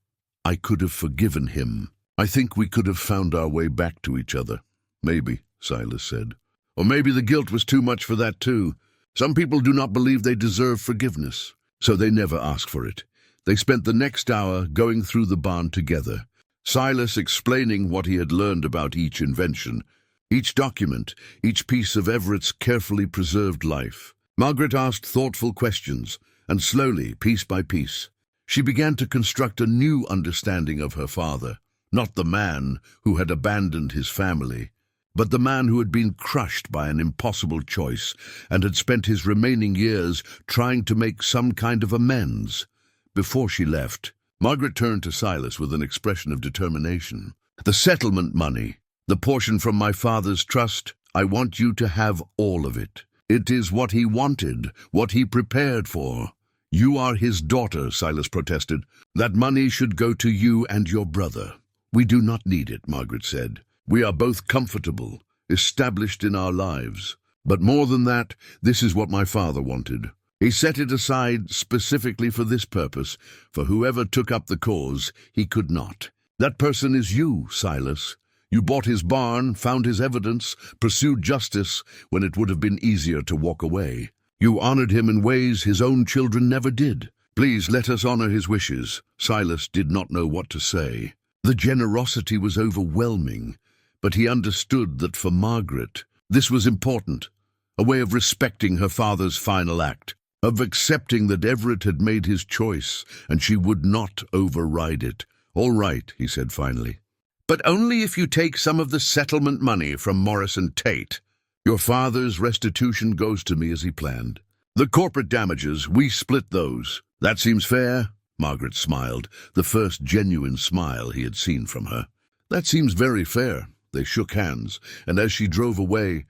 I could have forgiven him. I think we could have found our way back to each other." "Maybe," Silas said. "Or maybe the guilt was too much for that too. Some people do not believe they deserve forgiveness, so they never ask for it." They spent the next hour going through the barn together, Silas explaining what he had learned about each invention, each document, each piece of Everett's carefully preserved life. Margaret asked thoughtful questions, and slowly, piece by piece, she began to construct a new understanding of her father, not the man who had abandoned his family, but the man who had been crushed by an impossible choice and had spent his remaining years trying to make some kind of amends. Before she left, Margaret turned to Silas with an expression of determination. "The settlement money, the portion from my father's trust, I want you to have all of it. It is what he wanted, what he prepared for." "You are his daughter," Silas protested. "That money should go to you and your brother." "We do not need it," Margaret said. "We are both comfortable, established in our lives. But more than that, this is what my father wanted. He set it aside specifically for this purpose. For whoever took up the cause, he could not. That person is you, Silas. You bought his barn, found his evidence, pursued justice when it would have been easier to walk away. You honored him in ways his own children never did. Please let us honor his wishes." Silas did not know what to say. The generosity was overwhelming, but he understood that for Margaret, this was important, a way of respecting her father's final act, of accepting that Everett had made his choice and she would not override it. "All right," he said finally. But only if you take some of the settlement money from Morris and Tate. Your father's restitution goes to me as he planned. The corporate damages, we split those. That seems fair? Margaret smiled, the first genuine smile he had seen from her. That seems very fair. They shook hands, and as she drove away,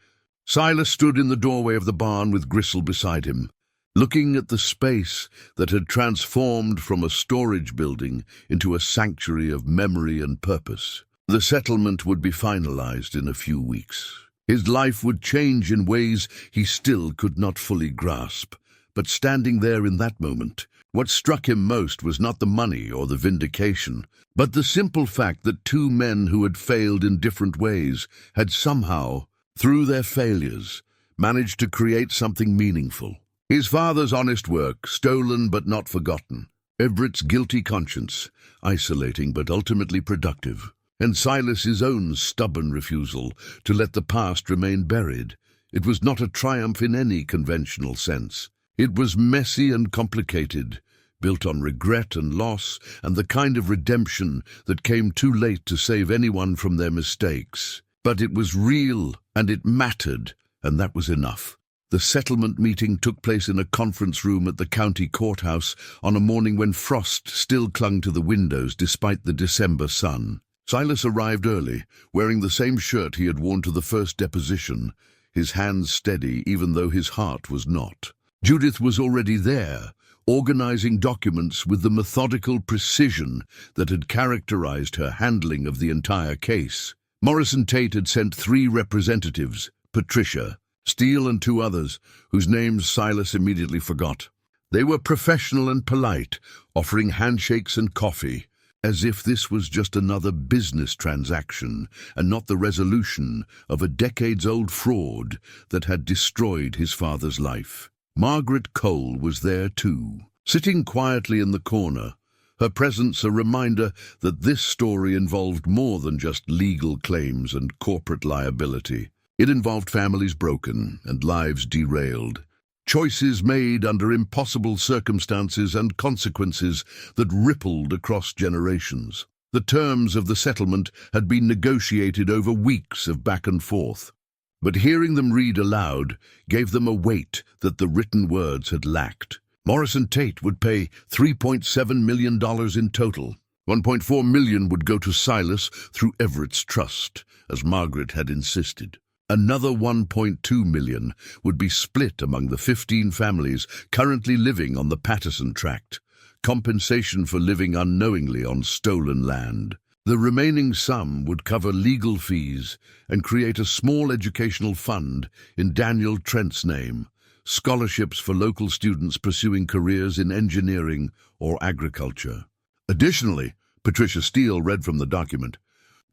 Silas stood in the doorway of the barn with Gristle beside him, looking at the space that had transformed from a storage building into a sanctuary of memory and purpose. The settlement would be finalized in a few weeks. His life would change in ways he still could not fully grasp. But standing there in that moment, what struck him most was not the money or the vindication, but the simple fact that two men who had failed in different ways had somehow, through their failures, managed to create something meaningful. His father's honest work, stolen but not forgotten. Everett's guilty conscience, isolating but ultimately productive. And Silas's own stubborn refusal to let the past remain buried. It was not a triumph in any conventional sense. It was messy and complicated, built on regret and loss, and the kind of redemption that came too late to save anyone from their mistakes. But it was real, and it mattered, and that was enough. The settlement meeting took place in a conference room at the county courthouse on a morning when frost still clung to the windows despite the December sun. Silas arrived early, wearing the same shirt he had worn to the first deposition, his hands steady even though his heart was not. Judith was already there, organizing documents with the methodical precision that had characterized her handling of the entire case. Morris and Tate had sent 3 representatives, Patricia, Steele and 2 others, whose names Silas immediately forgot. They were professional and polite, offering handshakes and coffee, as if this was just another business transaction and not the resolution of a decades-old fraud that had destroyed his father's life. Margaret Cole was there too, sitting quietly in the corner, her presence a reminder that this story involved more than just legal claims and corporate liability. It involved families broken and lives derailed. Choices made under impossible circumstances and consequences that rippled across generations. The terms of the settlement had been negotiated over weeks of back and forth, but hearing them read aloud gave them a weight that the written words had lacked. Morris and Tate would pay $3.7 million in total. $1.4 million would go to Silas through Everett's trust, as Margaret had insisted. Another $1.2 million would be split among the 15 families currently living on the Patterson tract, compensation for living unknowingly on stolen land. The remaining sum would cover legal fees and create a small educational fund in Daniel Trent's name, scholarships for local students pursuing careers in engineering or agriculture. Additionally, Patricia Steele read from the document,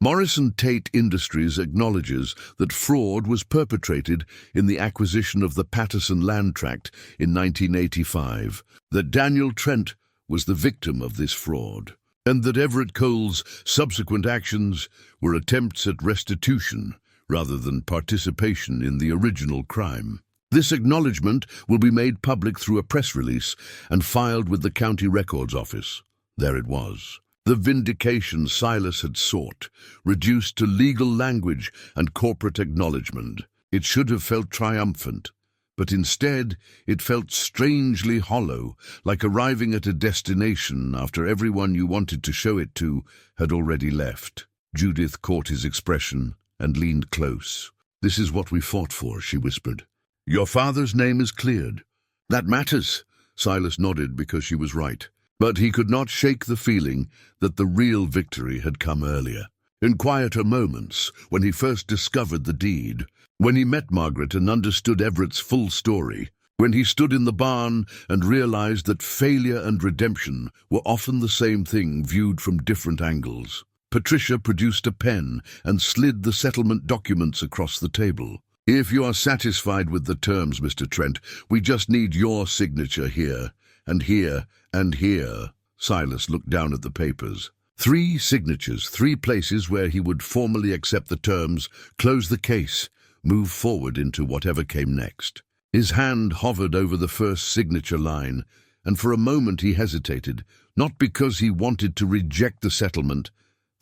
Morris and Tate Industries acknowledges that fraud was perpetrated in the acquisition of the Patterson land tract in 1985, that Daniel Trent was the victim of this fraud, and that Everett Cole's subsequent actions were attempts at restitution rather than participation in the original crime. This acknowledgement will be made public through a press release and filed with the County Records Office. There it was. The vindication Silas had sought, reduced to legal language and corporate acknowledgement. It should have felt triumphant, but instead it felt strangely hollow, like arriving at a destination after everyone you wanted to show it to had already left. Judith caught his expression and leaned close. "This is what we fought for," she whispered. "Your father's name is cleared." "That matters," Silas nodded because she was right. But he could not shake the feeling that the real victory had come earlier. In quieter moments, when he first discovered the deed, when he met Margaret and understood Everett's full story, when he stood in the barn and realized that failure and redemption were often the same thing viewed from different angles. Patricia produced a pen and slid the settlement documents across the table. "If you are satisfied with the terms, Mr. Trent, we just need your signature here, and here, and here." Silas looked down at the papers. 3 signatures, 3 places where he would formally accept the terms, close the case, move forward into whatever came next. His hand hovered over the first signature line, and for a moment he hesitated, not because he wanted to reject the settlement.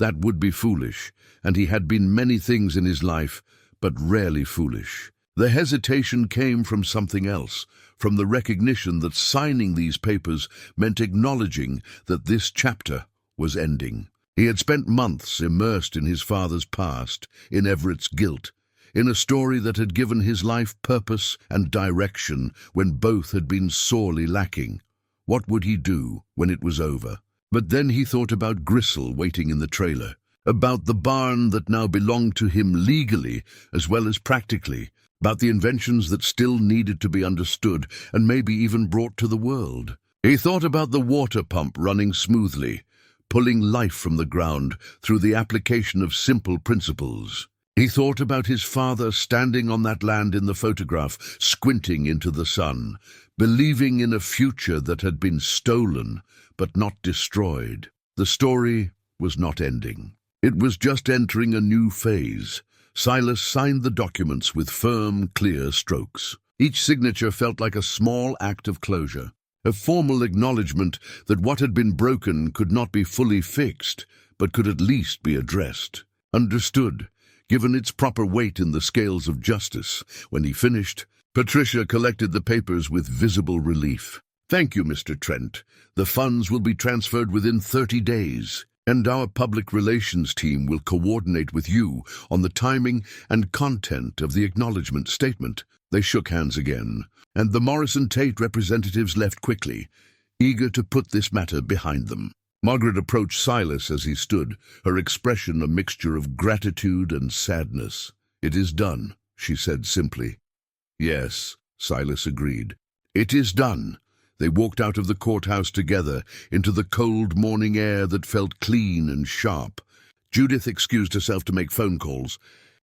That would be foolish, and he had been many things in his life, but rarely foolish. The hesitation came from something else, from the recognition that signing these papers meant acknowledging that this chapter was ending. He had spent months immersed in his father's past, in Everett's guilt, in a story that had given his life purpose and direction when both had been sorely lacking. What would he do when it was over? But then he thought about Gristle waiting in the trailer, about the barn that now belonged to him legally as well as practically, about the inventions that still needed to be understood and maybe even brought to the world. He thought about the water pump running smoothly, pulling life from the ground through the application of simple principles. He thought about his father standing on that land in the photograph, squinting into the sun, believing in a future that had been stolen but not destroyed. The story was not ending. It was just entering a new phase. Silas signed the documents with firm, clear strokes. Each signature felt like a small act of closure, a formal acknowledgement that what had been broken could not be fully fixed, but could at least be addressed, understood, given its proper weight in the scales of justice. When he finished, Patricia collected the papers with visible relief. "Thank you, Mr. Trent. The funds will be transferred within 30 days. And our public relations team will coordinate with you on the timing and content of the acknowledgement statement." They shook hands again, and the Morrison Tate representatives left quickly, eager to put this matter behind them. Margaret approached Silas as he stood, her expression a mixture of gratitude and sadness. "It is done," she said simply. "Yes," Silas agreed. "It is done." They walked out of the courthouse together into the cold morning air that felt clean and sharp. Judith excused herself to make phone calls,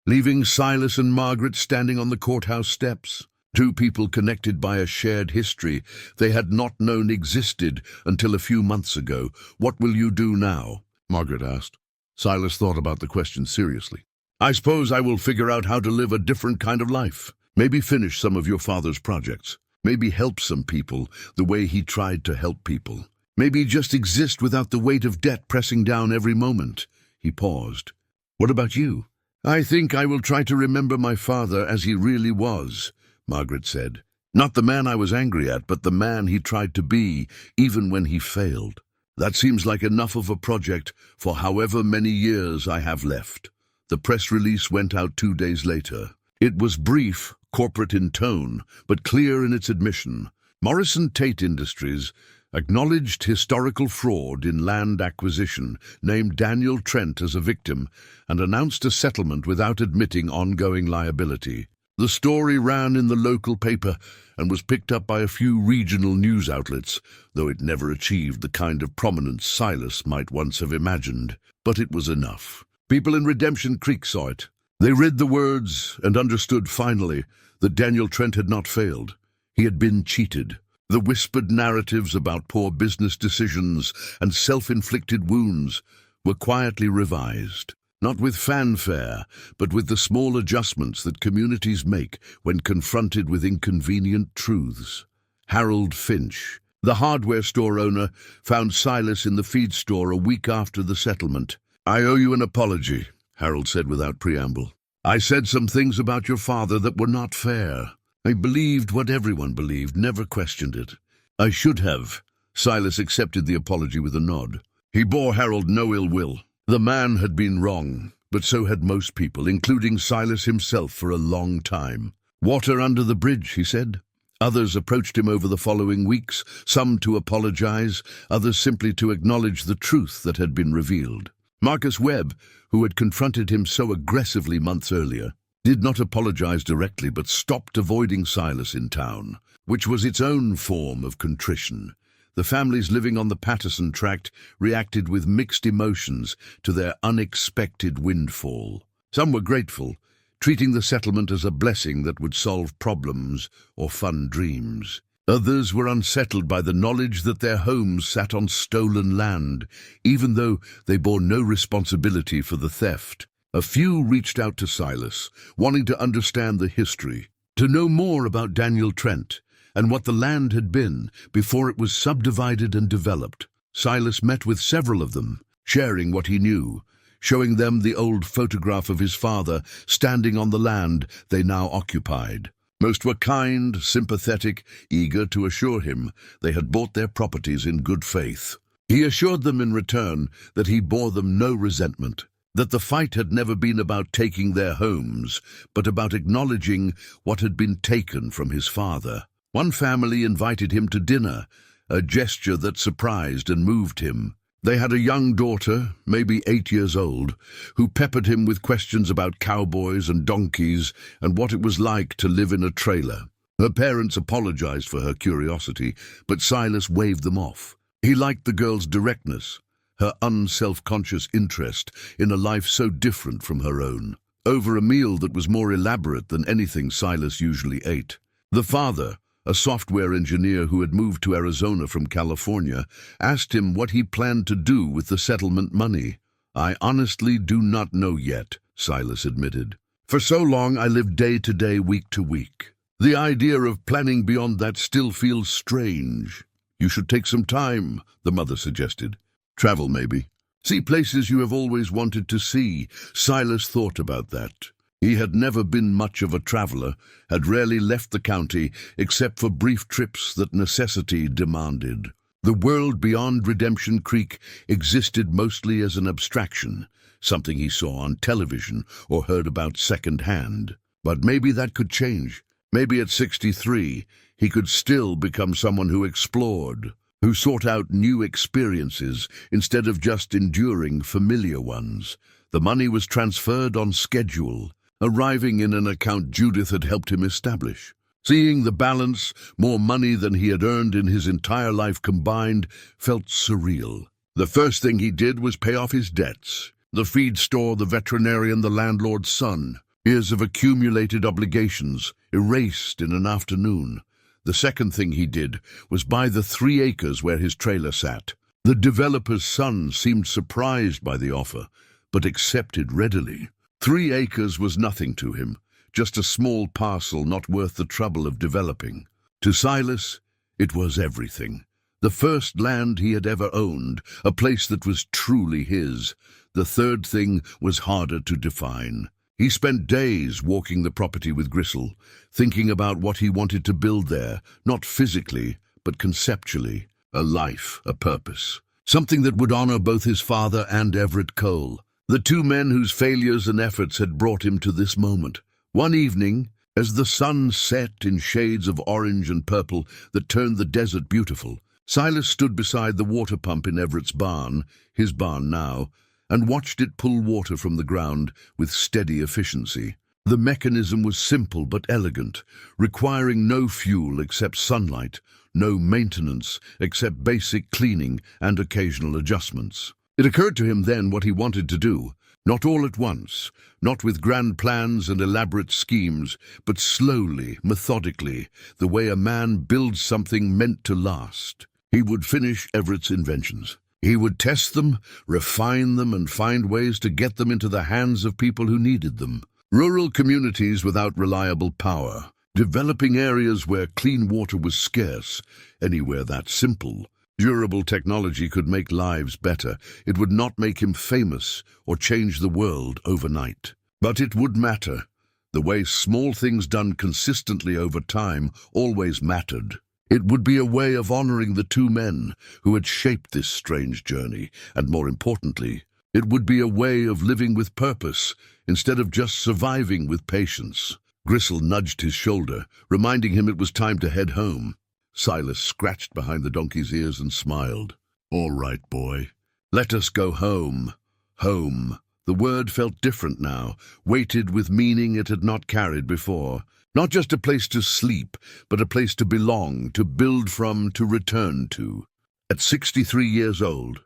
leaving Silas and Margaret standing on the courthouse steps. Two people connected by a shared history they had not known existed until a few months ago. "What will you do now?" Margaret asked. Silas thought about the question seriously. "I suppose I will figure out how to live a different kind of life. Maybe finish some of your father's projects. Maybe help some people the way he tried to help people. Maybe just exist without the weight of debt pressing down every moment." He paused. "What about you?" "I think I will try to remember my father as he really was," Margaret said. "Not the man I was angry at, but the man he tried to be, even when he failed. That seems like enough of a project for however many years I have left." The press release went out 2 days later. It was brief, corporate in tone, but clear in its admission. Morrison Tate Industries acknowledged historical fraud in land acquisition, named Daniel Trent as a victim, and announced a settlement without admitting ongoing liability. The story ran in the local paper and was picked up by a few regional news outlets, though it never achieved the kind of prominence Silas might once have imagined. But it was enough. People in Redemption Creek saw it. They read the words and understood finally that Daniel Trent had not failed. He had been cheated. The whispered narratives about poor business decisions and self-inflicted wounds were quietly revised, not with fanfare, but with the small adjustments that communities make when confronted with inconvenient truths. Harold Finch, the hardware store owner, found Silas in the feed store a week after the settlement. "I owe you an apology," Harold said without preamble. "I said some things about your father that were not fair. I believed what everyone believed, never questioned it. I should have." Silas accepted the apology with a nod. He bore Harold no ill will. The man had been wrong, but so had most people, including Silas himself, for a long time. "Water under the bridge," he said. Others approached him over the following weeks, some to apologize, others simply to acknowledge the truth that had been revealed. Marcus Webb, who had confronted him so aggressively months earlier, did not apologize directly but stopped avoiding Silas in town, which was its own form of contrition. The families living on the Patterson tract reacted with mixed emotions to their unexpected windfall. Some were grateful, treating the settlement as a blessing that would solve problems or fund dreams. Others were unsettled by the knowledge that their homes sat on stolen land, even though they bore no responsibility for the theft. A few reached out to Silas, wanting to understand the history, to know more about Daniel Trent and what the land had been before it was subdivided and developed. Silas met with several of them, sharing what he knew, showing them the old photograph of his father standing on the land they now occupied. Most were kind, sympathetic, eager to assure him they had bought their properties in good faith. He assured them in return that he bore them no resentment, that the fight had never been about taking their homes, but about acknowledging what had been taken from his father. One family invited him to dinner, a gesture that surprised and moved him. They had a young daughter, maybe 8 years old, who peppered him with questions about cowboys and donkeys and what it was like to live in a trailer. Her parents apologized for her curiosity, but Silas waved them off. He liked the girl's directness, her unself-conscious interest in a life so different from her own. Over a meal that was more elaborate than anything Silas usually ate, the father, a software engineer who had moved to Arizona from California, asked him what he planned to do with the settlement money. "I honestly do not know yet," Silas admitted. "For so long I lived day to day, week to week. The idea of planning beyond that still feels strange." "You should take some time," the mother suggested. "Travel, maybe. See places you have always wanted to see." Silas thought about that. He had never been much of a traveler, had rarely left the county except for brief trips that necessity demanded. The world beyond Redemption Creek existed mostly as an abstraction, something he saw on television or heard about secondhand. But maybe that could change. Maybe at 63, he could still become someone who explored, who sought out new experiences instead of just enduring familiar ones. The money was transferred on schedule, arriving in an account Judith had helped him establish. Seeing the balance, more money than he had earned in his entire life combined, felt surreal. The first thing he did was pay off his debts. The feed store, the veterinarian, the landlord's son. Years of accumulated obligations, erased in an afternoon. The second thing he did was buy the 3 acres where his trailer sat. The developer's son seemed surprised by the offer, but accepted readily. 3 acres was nothing to him, just a small parcel not worth the trouble of developing. To Silas, it was everything. The first land he had ever owned, a place that was truly his. The third thing was harder to define. He spent days walking the property with Gristle, thinking about what he wanted to build there, not physically, but conceptually. A life, a purpose. Something that would honor both his father and Everett Cole, the 2 men whose failures and efforts had brought him to this moment. One evening, as the sun set in shades of orange and purple that turned the desert beautiful, Silas stood beside the water pump in Everett's barn, his barn now, and watched it pull water from the ground with steady efficiency. The mechanism was simple but elegant, requiring no fuel except sunlight, no maintenance except basic cleaning and occasional adjustments. It occurred to him then what he wanted to do, not all at once, not with grand plans and elaborate schemes, but slowly, methodically, the way a man builds something meant to last. He would finish Everett's inventions. He would test them, refine them, and find ways to get them into the hands of people who needed them. Rural communities without reliable power, developing areas where clean water was scarce, anywhere that simple. Durable technology could make lives better. It would not make him famous or change the world overnight. But it would matter. The way small things done consistently over time always mattered. It would be a way of honoring the 2 men who had shaped this strange journey, and more importantly, it would be a way of living with purpose instead of just surviving with patience. Gristle nudged his shoulder, reminding him it was time to head home. Silas scratched behind the donkey's ears and smiled. "All right, boy. Let us go home." Home. The word felt different now, weighted with meaning it had not carried before. Not just a place to sleep, but a place to belong, to build from, to return to. At 63 years old,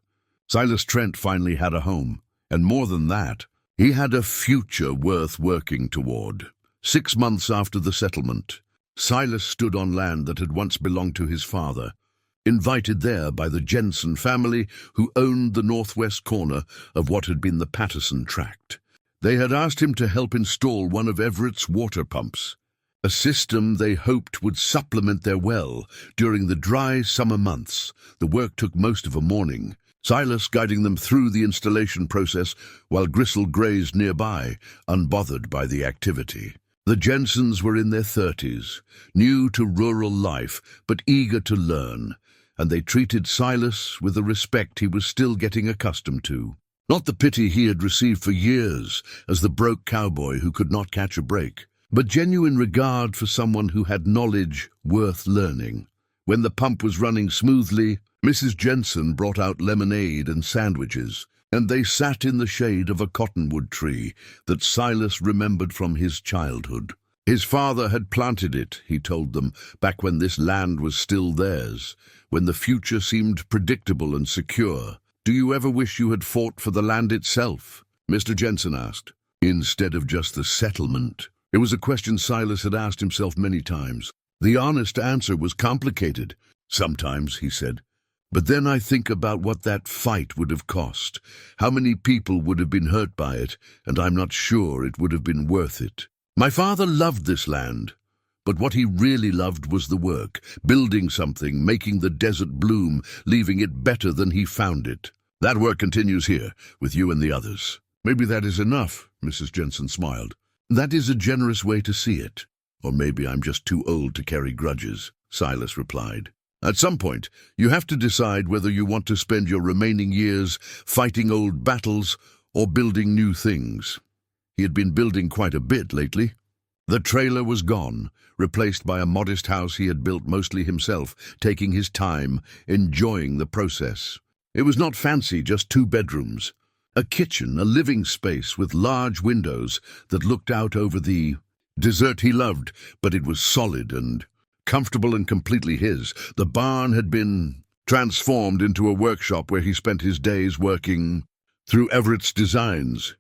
Silas Trent finally had a home. And more than that, he had a future worth working toward. 6 months after the settlement, Silas stood on land that had once belonged to his father, invited there by the Jensen family who owned the northwest corner of what had been the Patterson tract. They had asked him to help install one of Everett's water pumps, a system they hoped would supplement their well during the dry summer months. The work took most of a morning. Silas guiding them through the installation process while Gristle grazed nearby, unbothered by the activity. The Jensens were in their 30s, new to rural life but eager to learn, and they treated Silas with a respect he was still getting accustomed to. Not the pity he had received for years as the broke cowboy who could not catch a break, but genuine regard for someone who had knowledge worth learning. When the pump was running smoothly, Mrs. Jensen brought out lemonade and sandwiches, and they sat in the shade of a cottonwood tree that Silas remembered from his childhood. His father had planted it, he told them, back when this land was still theirs, when the future seemed predictable and secure. "Do you ever wish you had fought for the land itself?" Mr. Jensen asked, "instead of just the settlement?" It was a question Silas had asked himself many times. The honest answer was complicated. "Sometimes," he said. "But then I think about what that fight would have cost, how many people would have been hurt by it, and I'm not sure it would have been worth it. My father loved this land, but what he really loved was the work, building something, making the desert bloom, leaving it better than he found it. That work continues here, with you and the others." "Maybe that is enough," Mrs. Jensen smiled. "That is a generous way to see it. Or maybe I'm just too old to carry grudges," Silas replied. "At some point, you have to decide whether you want to spend your remaining years fighting old battles or building new things." He had been building quite a bit lately. The trailer was gone, replaced by a modest house he had built mostly himself, taking his time, enjoying the process. It was not fancy, just 2 bedrooms. A kitchen, a living space with large windows that looked out over the desert he loved, but it was solid and comfortable and completely his. The barn had been transformed into a workshop where he spent his days working through Everett's designs,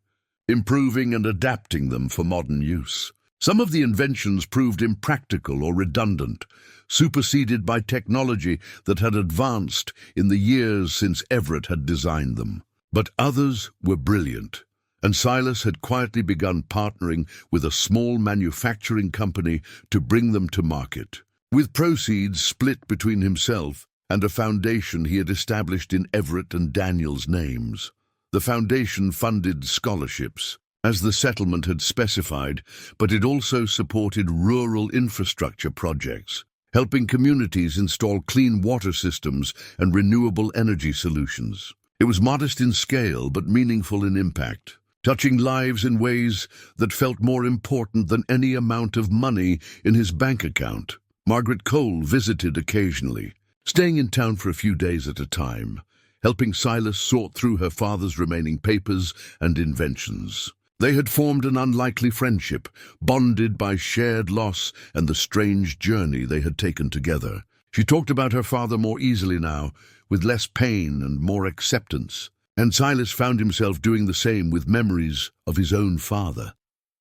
improving and adapting them for modern use. Some of the inventions proved impractical or redundant, superseded by technology that had advanced in the years since Everett had designed them. But others were brilliant, and Silas had quietly begun partnering with a small manufacturing company to bring them to market. With proceeds split between himself and a foundation he had established in Everett and Daniel's names. The foundation funded scholarships, as the settlement had specified, but it also supported rural infrastructure projects, helping communities install clean water systems and renewable energy solutions. It was modest in scale but meaningful in impact, touching lives in ways that felt more important than any amount of money in his bank account. Everett Cole visited occasionally, staying in town for a few days at a time, helping Silas sort through her father's remaining papers and inventions. They had formed an unlikely friendship, bonded by shared loss and the strange journey they had taken together. She talked about her father more easily now, with less pain and more acceptance, and Silas found himself doing the same with memories of his own father.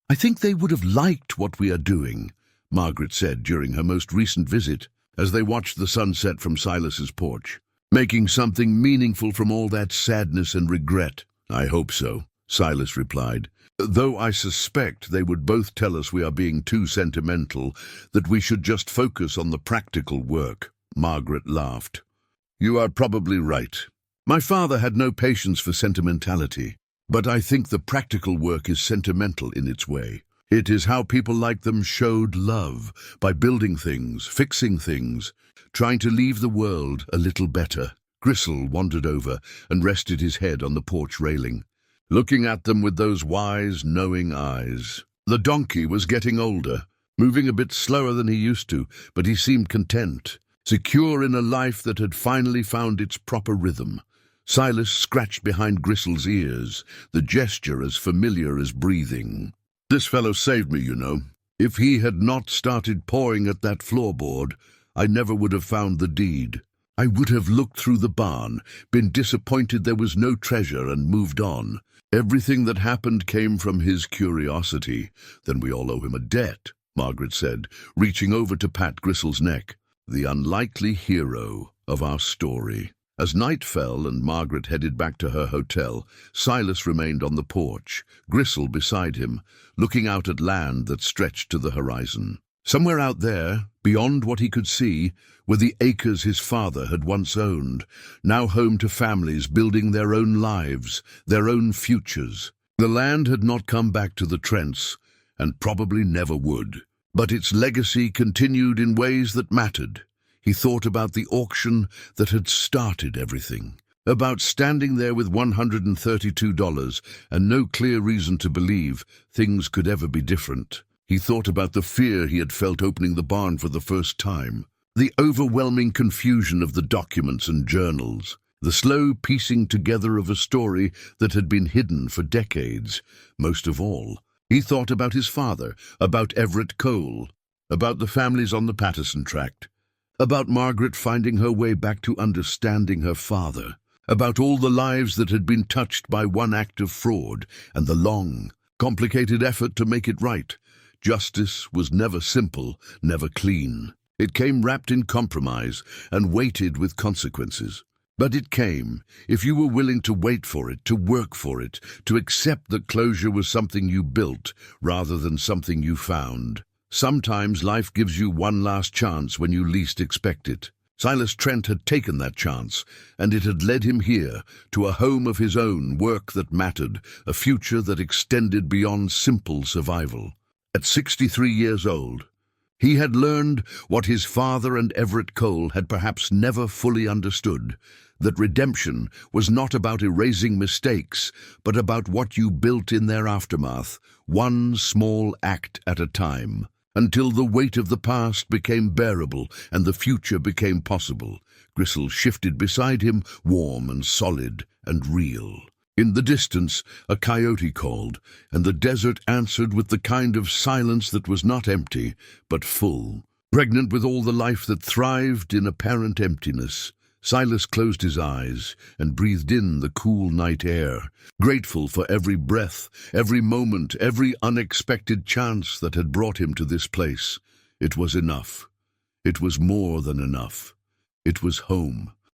"I think they would have liked what we are doing," Margaret said during her most recent visit, as they watched the sunset from Silas's porch. "Making something meaningful from all that sadness and regret." "I hope so," Silas replied, "though I suspect they would both tell us we are being too sentimental, that we should just focus on the practical work." Margaret laughed. "You are probably right. My father had no patience for sentimentality, but I think the practical work is sentimental in its way. It is how people like them showed love, by building things, fixing things, trying to leave the world a little better." Gristle wandered over and rested his head on the porch railing, looking at them with those wise, knowing eyes. The donkey was getting older, moving a bit slower than he used to, but he seemed content, secure in a life that had finally found its proper rhythm. Silas scratched behind Gristle's ears, the gesture as familiar as breathing. "This fellow saved me, you know. If he had not started pawing at that floorboard, I never would have found the deed. I would have looked through the barn, been disappointed there was no treasure, and moved on. Everything that happened came from his curiosity. Then we all owe him a debt," Margaret said, reaching over to pat Gristle's neck. "The unlikely hero of our story." As night fell and Margaret headed back to her hotel, Silas remained on the porch, Gristle beside him, looking out at land that stretched to the horizon. Somewhere out there, beyond what he could see, were the acres his father had once owned, now home to families building their own lives, their own futures. The land had not come back to the Trents, and probably never would. But its legacy continued in ways that mattered. He thought about the auction that had started everything, about standing there with $132 and no clear reason to believe things could ever be different. He thought about the fear he had felt opening the barn for the first time, the overwhelming confusion of the documents and journals, the slow piecing together of a story that had been hidden for decades. Most of all, he thought about his father, about Everett Cole, about the families on the Patterson tract, about Margaret finding her way back to understanding her father, about all the lives that had been touched by one act of fraud and the long, complicated effort to make it right. Justice was never simple, never clean. It came wrapped in compromise and weighted with consequences. But it came, if you were willing to wait for it, to work for it, to accept that closure was something you built rather than something you found. Sometimes life gives you one last chance when you least expect it. Silas Trent had taken that chance, and it had led him here, to a home of his own, work that mattered, a future that extended beyond simple survival. At 63 years old, he had learned what his father and Everett Cole had perhaps never fully understood, that redemption was not about erasing mistakes, but about what you built in their aftermath, one small act at a time, until the weight of the past became bearable and the future became possible. Gristle shifted beside him, warm and solid and real. In the distance, a coyote called, and the desert answered with the kind of silence that was not empty, but full, pregnant with all the life that thrived in apparent emptiness. Silas closed his eyes and breathed in the cool night air, grateful for every breath, every moment, every unexpected chance that had brought him to this place. It was enough. It was more than enough. It was home.